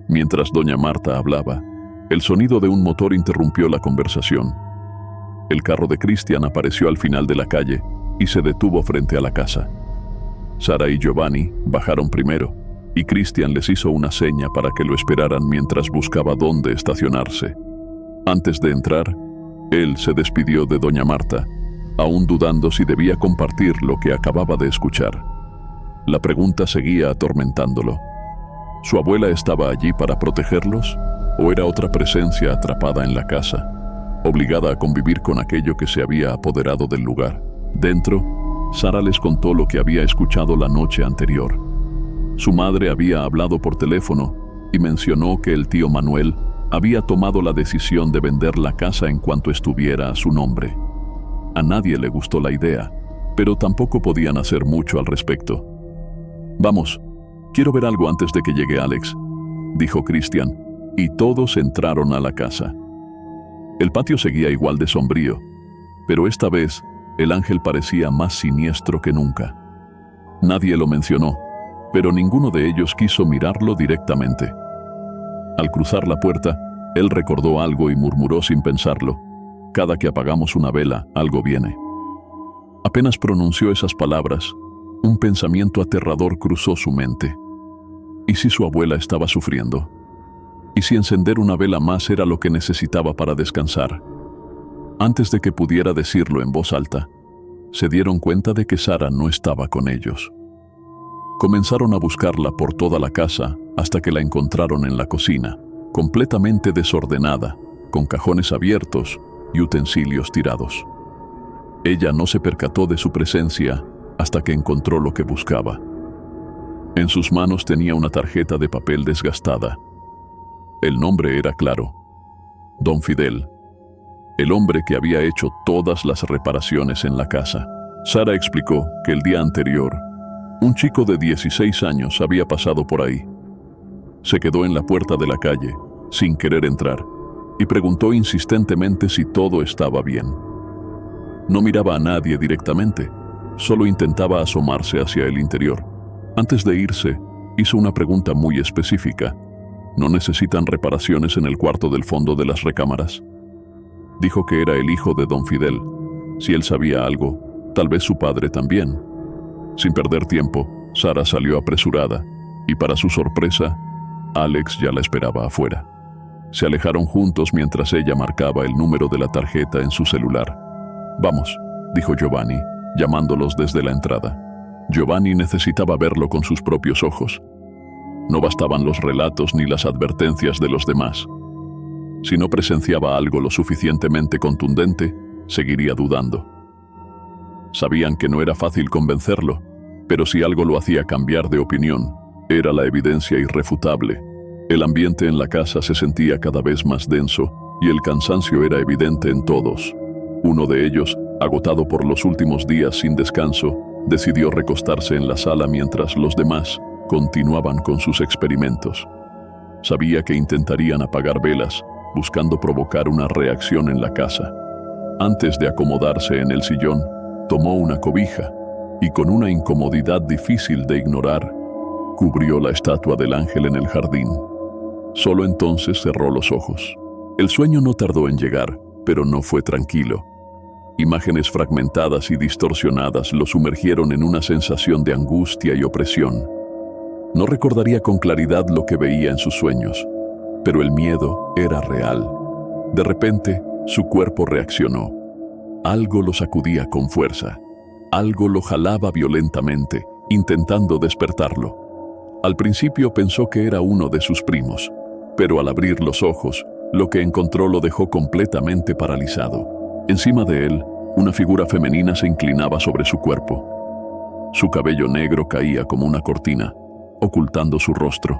Mientras doña Marta hablaba, el sonido de un motor interrumpió la conversación. El carro de Cristian apareció al final de la calle y se detuvo frente a la casa. Sara y Giovanni bajaron primero, y Cristian les hizo una seña para que lo esperaran mientras buscaba dónde estacionarse. Antes de entrar, él se despidió de doña Marta, aún dudando si debía compartir lo que acababa de escuchar. La pregunta seguía atormentándolo. ¿Su abuela estaba allí para protegerlos? ¿O era otra presencia atrapada en la casa, obligada a convivir con aquello que se había apoderado del lugar? Dentro, Sara les contó lo que había escuchado la noche anterior. Su madre había hablado por teléfono y mencionó que el tío Manuel había tomado la decisión de vender la casa en cuanto estuviera a su nombre. A nadie le gustó la idea, pero tampoco podían hacer mucho al respecto. «Vamos, quiero ver algo antes de que llegue Alex», dijo Cristian, y todos entraron a la casa. El patio seguía igual de sombrío, pero esta vez el ángel parecía más siniestro que nunca. Nadie lo mencionó, pero ninguno de ellos quiso mirarlo directamente. Al cruzar la puerta, él recordó algo y murmuró sin pensarlo: «Cada que apagamos una vela, algo viene». Apenas pronunció esas palabras, un pensamiento aterrador cruzó su mente. ¿Y si su abuela estaba sufriendo? ¿Y si encender una vela más era lo que necesitaba para descansar? Antes de que pudiera decirlo en voz alta, se dieron cuenta de que Sara no estaba con ellos. Comenzaron a buscarla por toda la casa hasta que la encontraron en la cocina, completamente desordenada, con cajones abiertos y utensilios tirados. Ella no se percató de su presencia hasta que encontró lo que buscaba. En sus manos tenía una tarjeta de papel desgastada. El nombre era claro: Don Fidel, el hombre que había hecho todas las reparaciones en la casa. Sara explicó que el día anterior, un chico de 16 años había pasado por ahí. Se quedó en la puerta de la calle, sin querer entrar, y preguntó insistentemente si todo estaba bien. No miraba a nadie directamente, solo intentaba asomarse hacia el interior. Antes de irse, hizo una pregunta muy específica. ¿No necesitan reparaciones en el cuarto del fondo de las recámaras? Dijo que era el hijo de Don Fidel. Si él sabía algo, tal vez su padre también. Sin perder tiempo, Sara salió apresurada, y para su sorpresa, Alex ya la esperaba afuera. Se alejaron juntos mientras ella marcaba el número de la tarjeta en su celular. «Vamos», dijo Giovanni, llamándolos desde la entrada. Giovanni necesitaba verlo con sus propios ojos. No bastaban los relatos ni las advertencias de los demás. Si no presenciaba algo lo suficientemente contundente, seguiría dudando. Sabían que no era fácil convencerlo, pero si algo lo hacía cambiar de opinión, era la evidencia irrefutable. El ambiente en la casa se sentía cada vez más denso y el cansancio era evidente en todos. Uno de ellos, agotado por los últimos días sin descanso, decidió recostarse en la sala mientras los demás continuaban con sus experimentos. Sabía que intentarían apagar velas, buscando provocar una reacción en la casa. Antes de acomodarse en el sillón, tomó una cobija y con una incomodidad difícil de ignorar, cubrió la estatua del ángel en el jardín. Solo entonces cerró los ojos. El sueño no tardó en llegar, pero no fue tranquilo. Imágenes fragmentadas y distorsionadas lo sumergieron en una sensación de angustia y opresión. No recordaría con claridad lo que veía en sus sueños, pero el miedo era real. De repente, su cuerpo reaccionó. Algo lo sacudía con fuerza. Algo lo jalaba violentamente, intentando despertarlo. Al principio pensó que era uno de sus primos, pero al abrir los ojos, lo que encontró lo dejó completamente paralizado. Encima de él, una figura femenina se inclinaba sobre su cuerpo. Su cabello negro caía como una cortina, ocultando su rostro.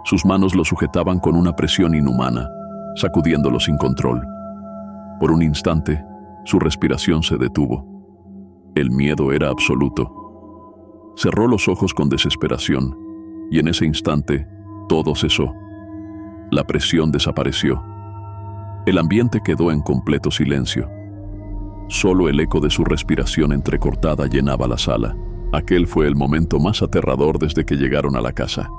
Sus manos lo sujetaban con una presión inhumana, sacudiéndolo sin control. Por un instante, su respiración se detuvo. El miedo era absoluto. Cerró los ojos con desesperación, y en ese instante, todo cesó. La presión desapareció. El ambiente quedó en completo silencio. Solo el eco de su respiración entrecortada llenaba la sala. Aquel fue el momento más aterrador desde que llegaron a la casa.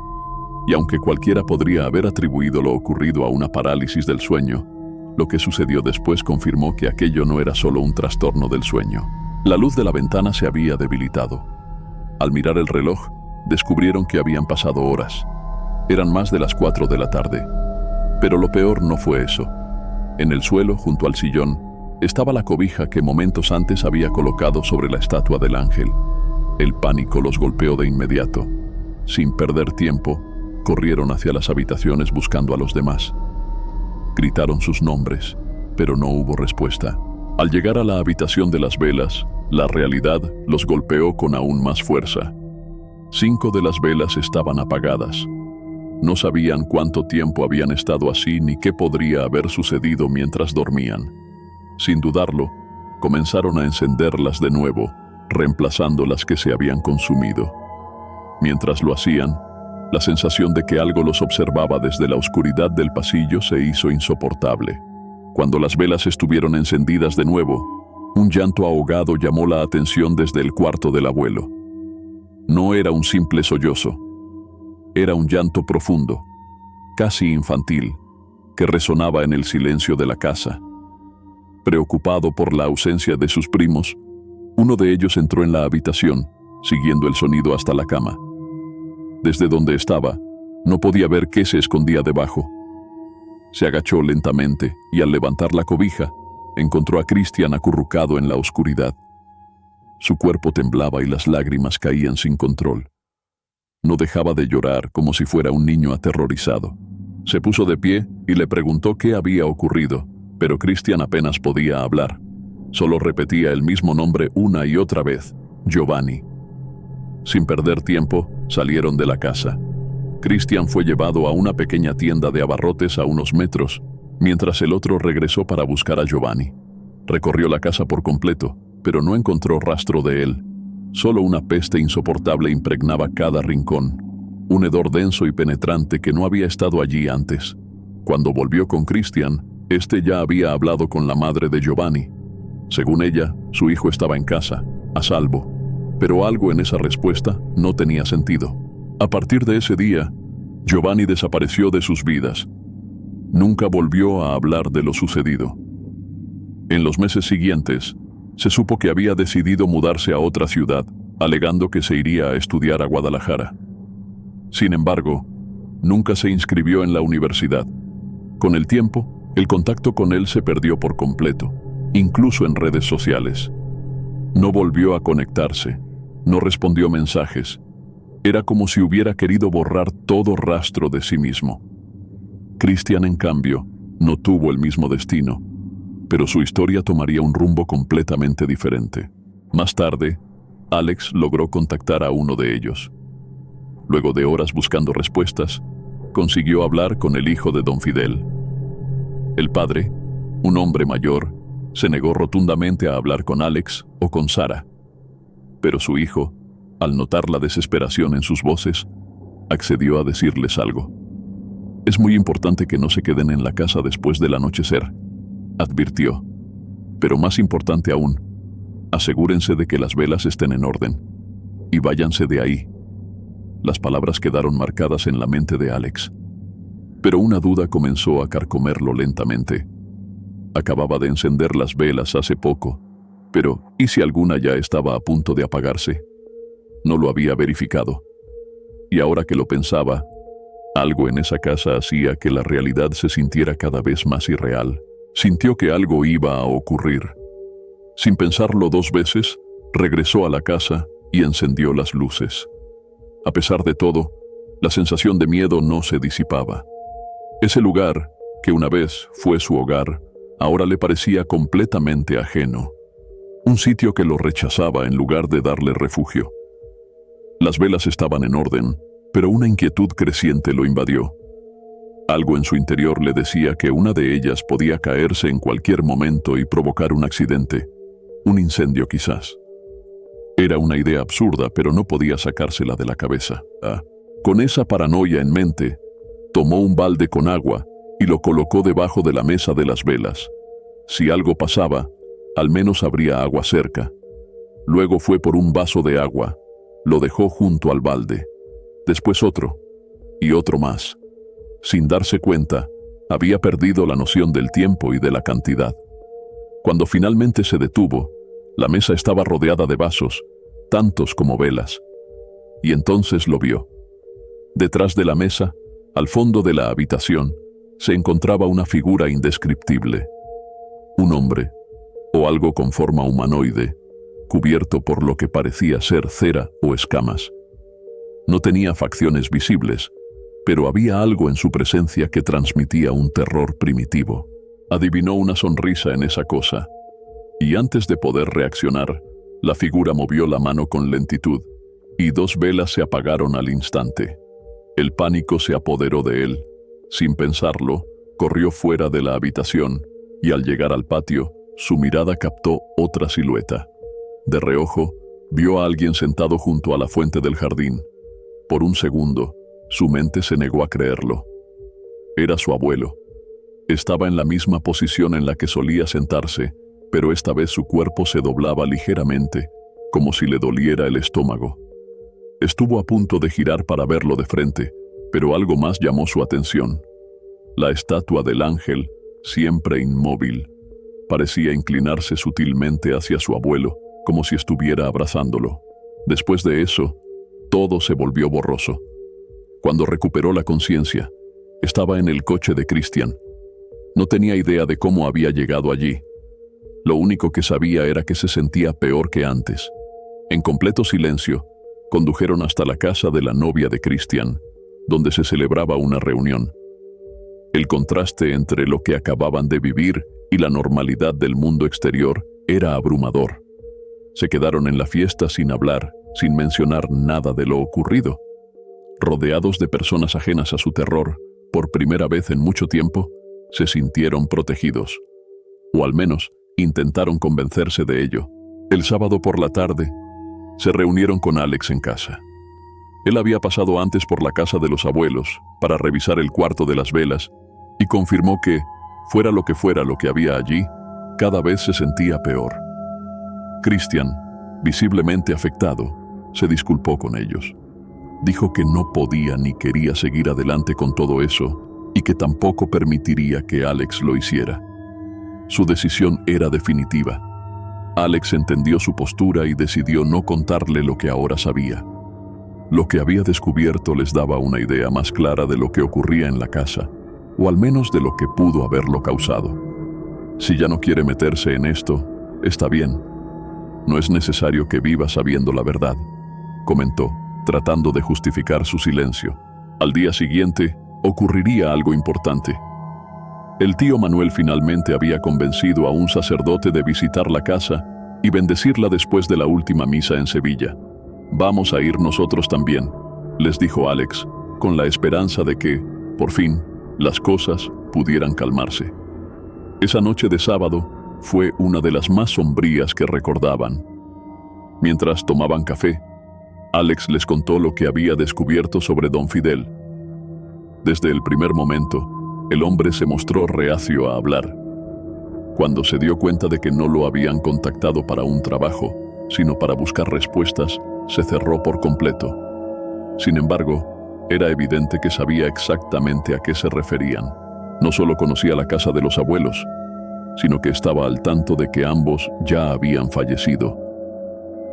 Y aunque cualquiera podría haber atribuido lo ocurrido a una parálisis del sueño, lo que sucedió después confirmó que aquello no era solo un trastorno del sueño. La luz de la ventana se había debilitado. Al mirar el reloj, descubrieron que habían pasado horas. Eran más de las 4 de la tarde. Pero lo peor no fue eso. En el suelo, junto al sillón, estaba la cobija que momentos antes había colocado sobre la estatua del ángel. El pánico los golpeó de inmediato. Sin perder tiempo, corrieron hacia las habitaciones buscando a los demás. Gritaron sus nombres, pero no hubo respuesta. Al llegar a la habitación de las velas, la realidad los golpeó con aún más fuerza. 5 de las velas estaban apagadas. No sabían cuánto tiempo habían estado así ni qué podría haber sucedido mientras dormían. Sin dudarlo, comenzaron a encenderlas de nuevo, reemplazando las que se habían consumido. Mientras lo hacían, la sensación de que algo los observaba desde la oscuridad del pasillo se hizo insoportable. Cuando las velas estuvieron encendidas de nuevo, un llanto ahogado llamó la atención desde el cuarto del abuelo. No era un simple sollozo. Era un llanto profundo, casi infantil, que resonaba en el silencio de la casa. Preocupado por la ausencia de sus primos, uno de ellos entró en la habitación, siguiendo el sonido hasta la cama. Desde donde estaba, no podía ver qué se escondía debajo. Se agachó lentamente y al levantar la cobija, encontró a Cristian acurrucado en la oscuridad. Su cuerpo temblaba y las lágrimas caían sin control. No dejaba de llorar como si fuera un niño aterrorizado. Se puso de pie y le preguntó qué había ocurrido, pero Christian apenas podía hablar. Solo repetía el mismo nombre una y otra vez: Giovanni. Sin perder tiempo, salieron de la casa. Christian fue llevado a una pequeña tienda de abarrotes a unos metros, mientras el otro regresó para buscar a Giovanni. Recorrió la casa por completo, pero no encontró rastro de él. Solo una peste insoportable impregnaba cada rincón, un hedor denso y penetrante que no había estado allí antes. Cuando volvió con Christian, este ya había hablado con la madre de Giovanni. Según ella, su hijo estaba en casa, a salvo, pero algo en esa respuesta no tenía sentido. A partir de ese día, Giovanni desapareció de sus vidas. Nunca volvió a hablar de lo sucedido. En los meses siguientes, se supo que había decidido mudarse a otra ciudad, alegando que se iría a estudiar a Guadalajara. Sin embargo, nunca se inscribió en la universidad. Con el tiempo, el contacto con él se perdió por completo, incluso en redes sociales. No volvió a conectarse, no respondió mensajes. Era como si hubiera querido borrar todo rastro de sí mismo. Christian, en cambio, no tuvo el mismo destino, pero su historia tomaría un rumbo completamente diferente. Más tarde, Alex logró contactar a uno de ellos. Luego de horas buscando respuestas, consiguió hablar con el hijo de don Fidel. El padre, un hombre mayor, se negó rotundamente a hablar con Alex o con Sara. Pero su hijo, al notar la desesperación en sus voces, accedió a decirles algo. «Es muy importante que no se queden en la casa después del anochecer», advirtió. «Pero más importante aún, asegúrense de que las velas estén en orden y váyanse de ahí». Las palabras quedaron marcadas en la mente de Alex. Pero una duda comenzó a carcomerlo lentamente. Acababa de encender las velas hace poco, pero ¿y si alguna ya estaba a punto de apagarse? No lo había verificado. Y ahora que lo pensaba, algo en esa casa hacía que la realidad se sintiera cada vez más irreal. Sintió que algo iba a ocurrir. Sin pensarlo dos veces, regresó a la casa y encendió las luces. A pesar de todo, la sensación de miedo no se disipaba. Ese lugar, que una vez fue su hogar, ahora le parecía completamente ajeno. Un sitio que lo rechazaba en lugar de darle refugio. Las velas estaban en orden, pero una inquietud creciente lo invadió. Algo en su interior le decía que una de ellas podía caerse en cualquier momento y provocar un accidente, un incendio quizás. Era una idea absurda, pero no podía sacársela de la cabeza. Con esa paranoia en mente, tomó un balde con agua y lo colocó debajo de la mesa de las velas. Si algo pasaba, al menos habría agua cerca. Luego fue por un vaso de agua, lo dejó junto al balde. Después otro, y otro más. Sin darse cuenta, había perdido la noción del tiempo y de la cantidad. Cuando finalmente se detuvo, la mesa estaba rodeada de vasos, tantos como velas. Y entonces lo vio. Detrás de la mesa, al fondo de la habitación, se encontraba una figura indescriptible. Un hombre, o algo con forma humanoide, cubierto por lo que parecía ser cera o escamas. No tenía facciones visibles, pero había algo en su presencia que transmitía un terror primitivo. Adivinó una sonrisa en esa cosa, y antes de poder reaccionar, la figura movió la mano con lentitud, y dos velas se apagaron al instante. El pánico se apoderó de él. Sin pensarlo, corrió fuera de la habitación, y al llegar al patio, su mirada captó otra silueta. De reojo, vio a alguien sentado junto a la fuente del jardín. Por un segundo, su mente se negó a creerlo. Era su abuelo. Estaba en la misma posición en la que solía sentarse, pero esta vez su cuerpo se doblaba ligeramente, como si le doliera el estómago. Estuvo a punto de girar para verlo de frente, pero algo más llamó su atención. La estatua del ángel, siempre inmóvil, parecía inclinarse sutilmente hacia su abuelo, como si estuviera abrazándolo. Después de eso, todo se volvió borroso. Cuando recuperó la conciencia, estaba en el coche de Christian. No tenía idea de cómo había llegado allí. Lo único que sabía era que se sentía peor que antes. En completo silencio, condujeron hasta la casa de la novia de Christian, donde se celebraba una reunión. El contraste entre lo que acababan de vivir y la normalidad del mundo exterior era abrumador. Se quedaron en la fiesta sin hablar, sin mencionar nada de lo ocurrido. Rodeados de personas ajenas a su terror, por primera vez en mucho tiempo, se sintieron protegidos. O al menos, intentaron convencerse de ello. El sábado por la tarde, se reunieron con Alex en casa. Él había pasado antes por la casa de los abuelos para revisar el cuarto de las velas y confirmó que, fuera lo que había allí, cada vez se sentía peor. Christian, visiblemente afectado, se disculpó con ellos. Dijo que no podía ni quería seguir adelante con todo eso y que tampoco permitiría que Alex lo hiciera. Su decisión era definitiva. Alex entendió su postura y decidió no contarle lo que ahora sabía. Lo que había descubierto les daba una idea más clara de lo que ocurría en la casa, o al menos de lo que pudo haberlo causado. Si ya no quiere meterse en esto, está bien. No es necesario que viva sabiendo la verdad, comentó, tratando de justificar su silencio. Al día siguiente, ocurriría algo importante. El tío Manuel finalmente había convencido a un sacerdote de visitar la casa y bendecirla después de la última misa en Sevilla. «Vamos a ir nosotros también», les dijo Alex, con la esperanza de que, por fin, las cosas pudieran calmarse. Esa noche de sábado fue una de las más sombrías que recordaban. Mientras tomaban café, Alex les contó lo que había descubierto sobre don Fidel. Desde el primer momento, el hombre se mostró reacio a hablar. Cuando se dio cuenta de que no lo habían contactado para un trabajo, sino para buscar respuestas, se cerró por completo. Sin embargo, era evidente que sabía exactamente a qué se referían. No solo conocía la casa de los abuelos, sino que estaba al tanto de que ambos ya habían fallecido.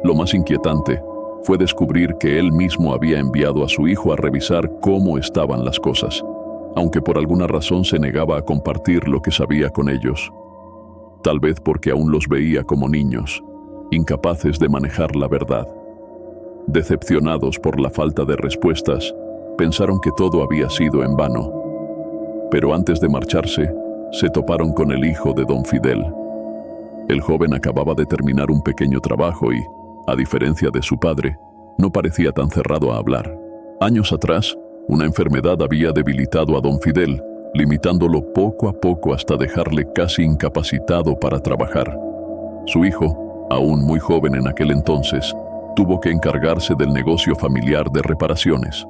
Lo más inquietante fue descubrir que él mismo había enviado a su hijo a revisar cómo estaban las cosas, aunque por alguna razón se negaba a compartir lo que sabía con ellos. Tal vez porque aún los veía como niños, incapaces de manejar la verdad. Decepcionados por la falta de respuestas, pensaron que todo había sido en vano. Pero antes de marcharse, se toparon con el hijo de don Fidel. El joven acababa de terminar un pequeño trabajo y, a diferencia de su padre, no parecía tan cerrado a hablar. Años atrás, una enfermedad había debilitado a don Fidel, limitándolo poco a poco hasta dejarle casi incapacitado para trabajar. Su hijo, aún muy joven en aquel entonces, tuvo que encargarse del negocio familiar de reparaciones.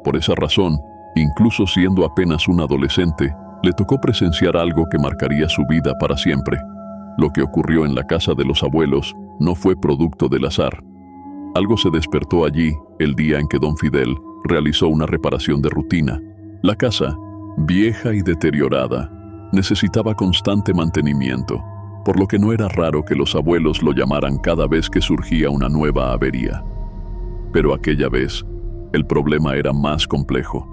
Por esa razón, incluso siendo apenas un adolescente, le tocó presenciar algo que marcaría su vida para siempre. Lo que ocurrió en la casa de los abuelos no fue producto del azar. Algo se despertó allí el día en que don Fidel realizó una reparación de rutina. La casa, vieja y deteriorada, necesitaba constante mantenimiento, por lo que no era raro que los abuelos lo llamaran cada vez que surgía una nueva avería. Pero aquella vez, el problema era más complejo.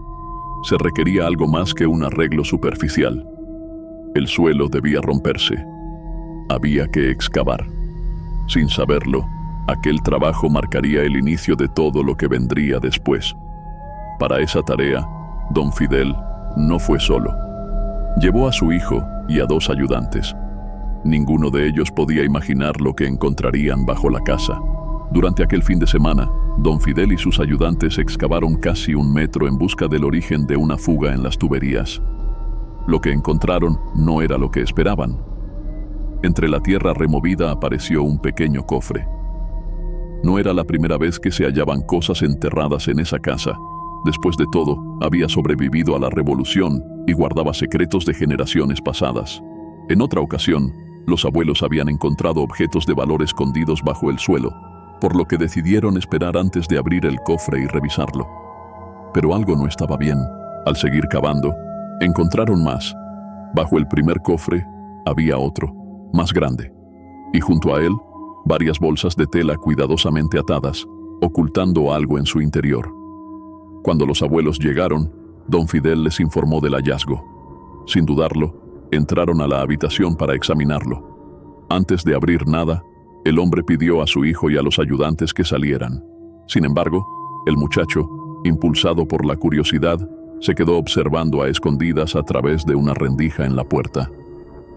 Se requería algo más que un arreglo superficial. El suelo debía romperse. Había que excavar. Sin saberlo, aquel trabajo marcaría el inicio de todo lo que vendría después. Para esa tarea, don Fidel no fue solo. Llevó a su hijo y a 2 ayudantes. Ninguno de ellos podía imaginar lo que encontrarían bajo la casa. Durante aquel fin de semana, don Fidel y sus ayudantes excavaron casi 1 metro en busca del origen de una fuga en las tuberías. Lo que encontraron no era lo que esperaban. Entre la tierra removida apareció un pequeño cofre. No era la primera vez que se hallaban cosas enterradas en esa casa. Después de todo, había sobrevivido a la revolución y guardaba secretos de generaciones pasadas. En otra ocasión, los abuelos habían encontrado objetos de valor escondidos bajo el suelo, por lo que decidieron esperar antes de abrir el cofre y revisarlo. Pero algo no estaba bien. Al seguir cavando, encontraron más. Bajo el primer cofre había otro, más grande, y junto a él, varias bolsas de tela cuidadosamente atadas, ocultando algo en su interior. Cuando los abuelos llegaron, don Fidel les informó del hallazgo. Sin dudarlo, entraron a la habitación para examinarlo. Antes de abrir nada, El hombre pidió a su hijo y a los ayudantes que salieran. Sin embargo, el muchacho, impulsado por la curiosidad, se quedó observando a escondidas a través de una rendija en la puerta.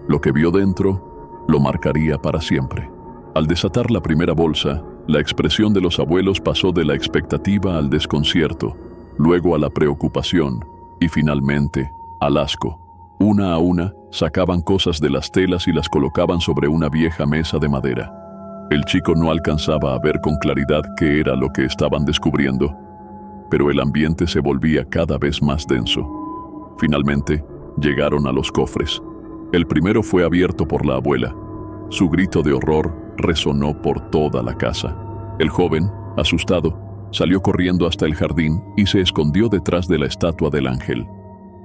Lo que vio dentro lo marcaría para siempre. Al desatar la primera bolsa, la expresión de los abuelos pasó de la expectativa al desconcierto, luego a la preocupación y finalmente al asco. Una a una, sacaban cosas de las telas y las colocaban sobre una vieja mesa de madera. El chico no alcanzaba a ver con claridad qué era lo que estaban descubriendo, pero el ambiente se volvía cada vez más denso. Finalmente, llegaron a los cofres. El primero fue abierto por la abuela. Su grito de horror resonó por toda la casa. El joven, asustado, salió corriendo hasta el jardín y se escondió detrás de la estatua del ángel.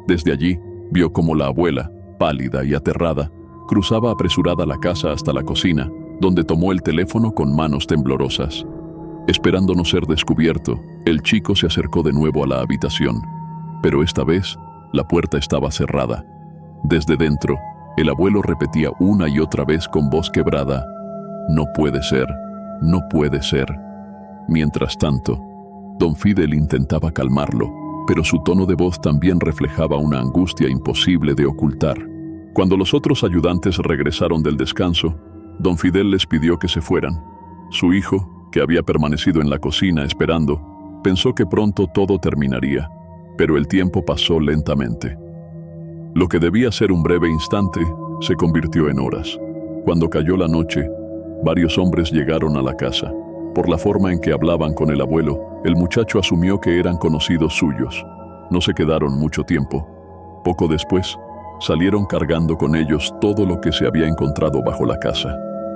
Desde allí, vio cómo la abuela, pálida y aterrada, cruzaba apresurada la casa hasta la cocina, donde tomó el teléfono con manos temblorosas. Esperando no ser descubierto, el chico se acercó de nuevo a la habitación, pero esta vez la puerta estaba cerrada. Desde dentro, el abuelo repetía una y otra vez con voz quebrada: «No puede ser, no puede ser». Mientras tanto, don Fidel intentaba calmarlo, pero su tono de voz también reflejaba una angustia imposible de ocultar. Cuando los otros ayudantes regresaron del descanso, don Fidel les pidió que se fueran. Su hijo, que había permanecido en la cocina esperando, pensó que pronto todo terminaría, pero el tiempo pasó lentamente. Lo que debía ser un breve instante se convirtió en horas. Cuando cayó la noche, varios hombres llegaron a la casa. Por la forma en que hablaban con el abuelo, el muchacho asumió que eran conocidos suyos. No se quedaron mucho tiempo. Poco después, salieron cargando con ellos todo lo que se había encontrado bajo la casa.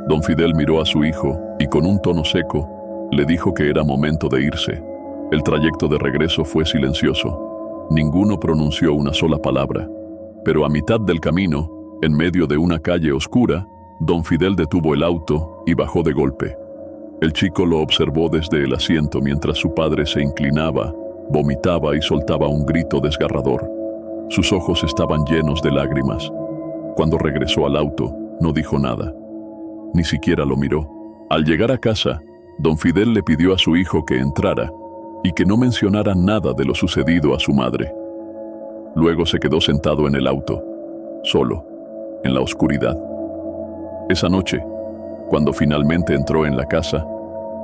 Don Fidel miró a su hijo y con un tono seco le dijo que era momento de irse. El trayecto de regreso fue silencioso. Ninguno pronunció una sola palabra. Pero a mitad del camino, en medio de una calle oscura, don Fidel detuvo el auto y bajó de golpe. El chico lo observó desde el asiento mientras su padre se inclinaba, vomitaba y soltaba un grito desgarrador. Sus ojos estaban llenos de lágrimas. Cuando regresó al auto, no dijo nada. Ni siquiera lo miró. Al llegar a casa, don Fidel le pidió a su hijo que entrara y que no mencionara nada de lo sucedido a su madre. Luego se quedó sentado en el auto, solo, en la oscuridad. Esa noche, cuando finalmente entró en la casa,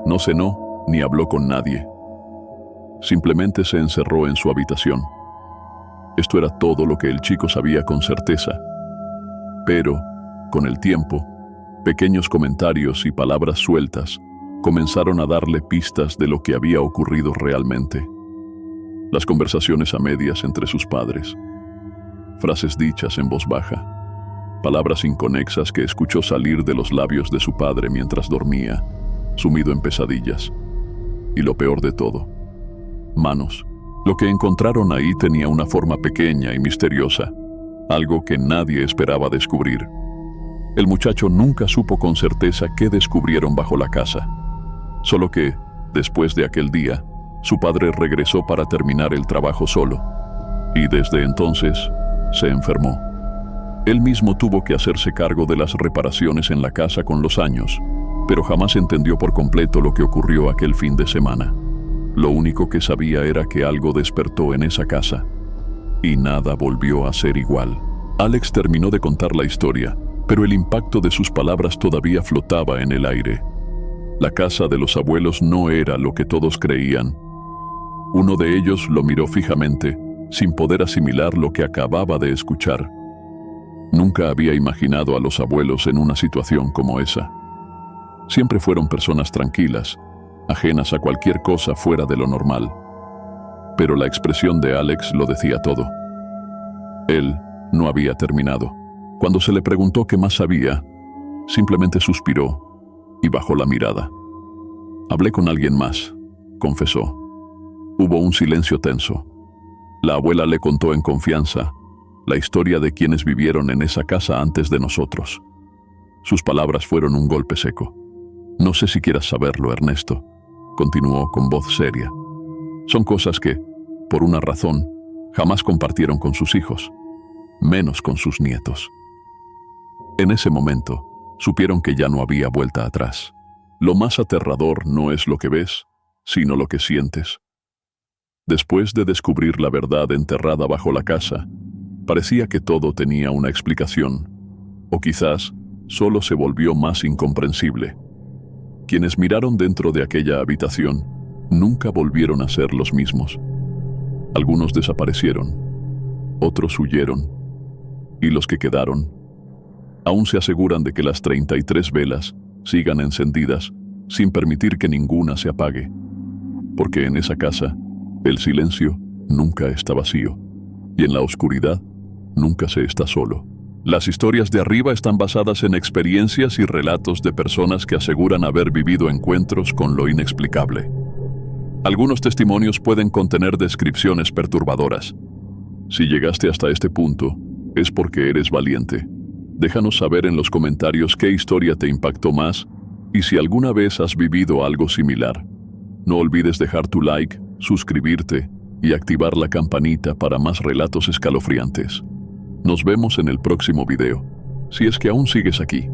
no cenó ni habló con nadie. Simplemente se encerró en su habitación. Esto era todo lo que el chico sabía con certeza. Pero, con el tiempo, pequeños comentarios y palabras sueltas comenzaron a darle pistas de lo que había ocurrido realmente. Las conversaciones a medias entre sus padres, frases dichas en voz baja, palabras inconexas que escuchó salir de los labios de su padre mientras dormía, sumido en pesadillas. Y lo peor de todo, manos. Lo que encontraron ahí tenía una forma pequeña y misteriosa, algo que nadie esperaba descubrir. El muchacho nunca supo con certeza qué descubrieron bajo la casa, solo que, después de aquel día, su padre regresó para terminar el trabajo solo, y desde entonces se enfermó. Él mismo tuvo que hacerse cargo de las reparaciones en la casa con los años, pero jamás entendió por completo lo que ocurrió aquel fin de semana. Lo único que sabía era que algo despertó en esa casa, y nada volvió a ser igual. Alex terminó de contar la historia, pero el impacto de sus palabras todavía flotaba en el aire. La casa de los abuelos no era lo que todos creían. Uno de ellos lo miró fijamente, sin poder asimilar lo que acababa de escuchar. Nunca había imaginado a los abuelos en una situación como esa. Siempre fueron personas tranquilas, ajenas a cualquier cosa fuera de lo normal. Pero la expresión de Alex lo decía todo. Él no había terminado. Cuando se le preguntó qué más sabía, simplemente suspiró y bajó la mirada. «Hablé con alguien más», confesó. Hubo un silencio tenso. La abuela le contó en confianza la historia de quienes vivieron en esa casa antes de nosotros. Sus palabras fueron un golpe seco. «No sé si quieras saberlo, Ernesto», continuó con voz seria. «Son cosas que, por una razón, jamás compartieron con sus hijos, menos con sus nietos». En ese momento, supieron que ya no había vuelta atrás. Lo más aterrador no es lo que ves, sino lo que sientes. Después de descubrir la verdad enterrada bajo la casa, parecía que todo tenía una explicación, o quizás solo se volvió más incomprensible. Quienes miraron dentro de aquella habitación nunca volvieron a ser los mismos. Algunos desaparecieron, otros huyeron, y los que quedaron aún se aseguran de que las 33 velas sigan encendidas sin permitir que ninguna se apague, porque en esa casa el silencio nunca está vacío y en la oscuridad nunca se está solo. Las historias de arriba están basadas en experiencias y relatos de personas que aseguran haber vivido encuentros con lo inexplicable. Algunos testimonios pueden contener descripciones perturbadoras. Si llegaste hasta este punto, es porque eres valiente. Déjanos saber en los comentarios qué historia te impactó más y si alguna vez has vivido algo similar. No olvides dejar tu like, suscribirte y activar la campanita para más relatos escalofriantes. Nos vemos en el próximo video, si es que aún sigues aquí.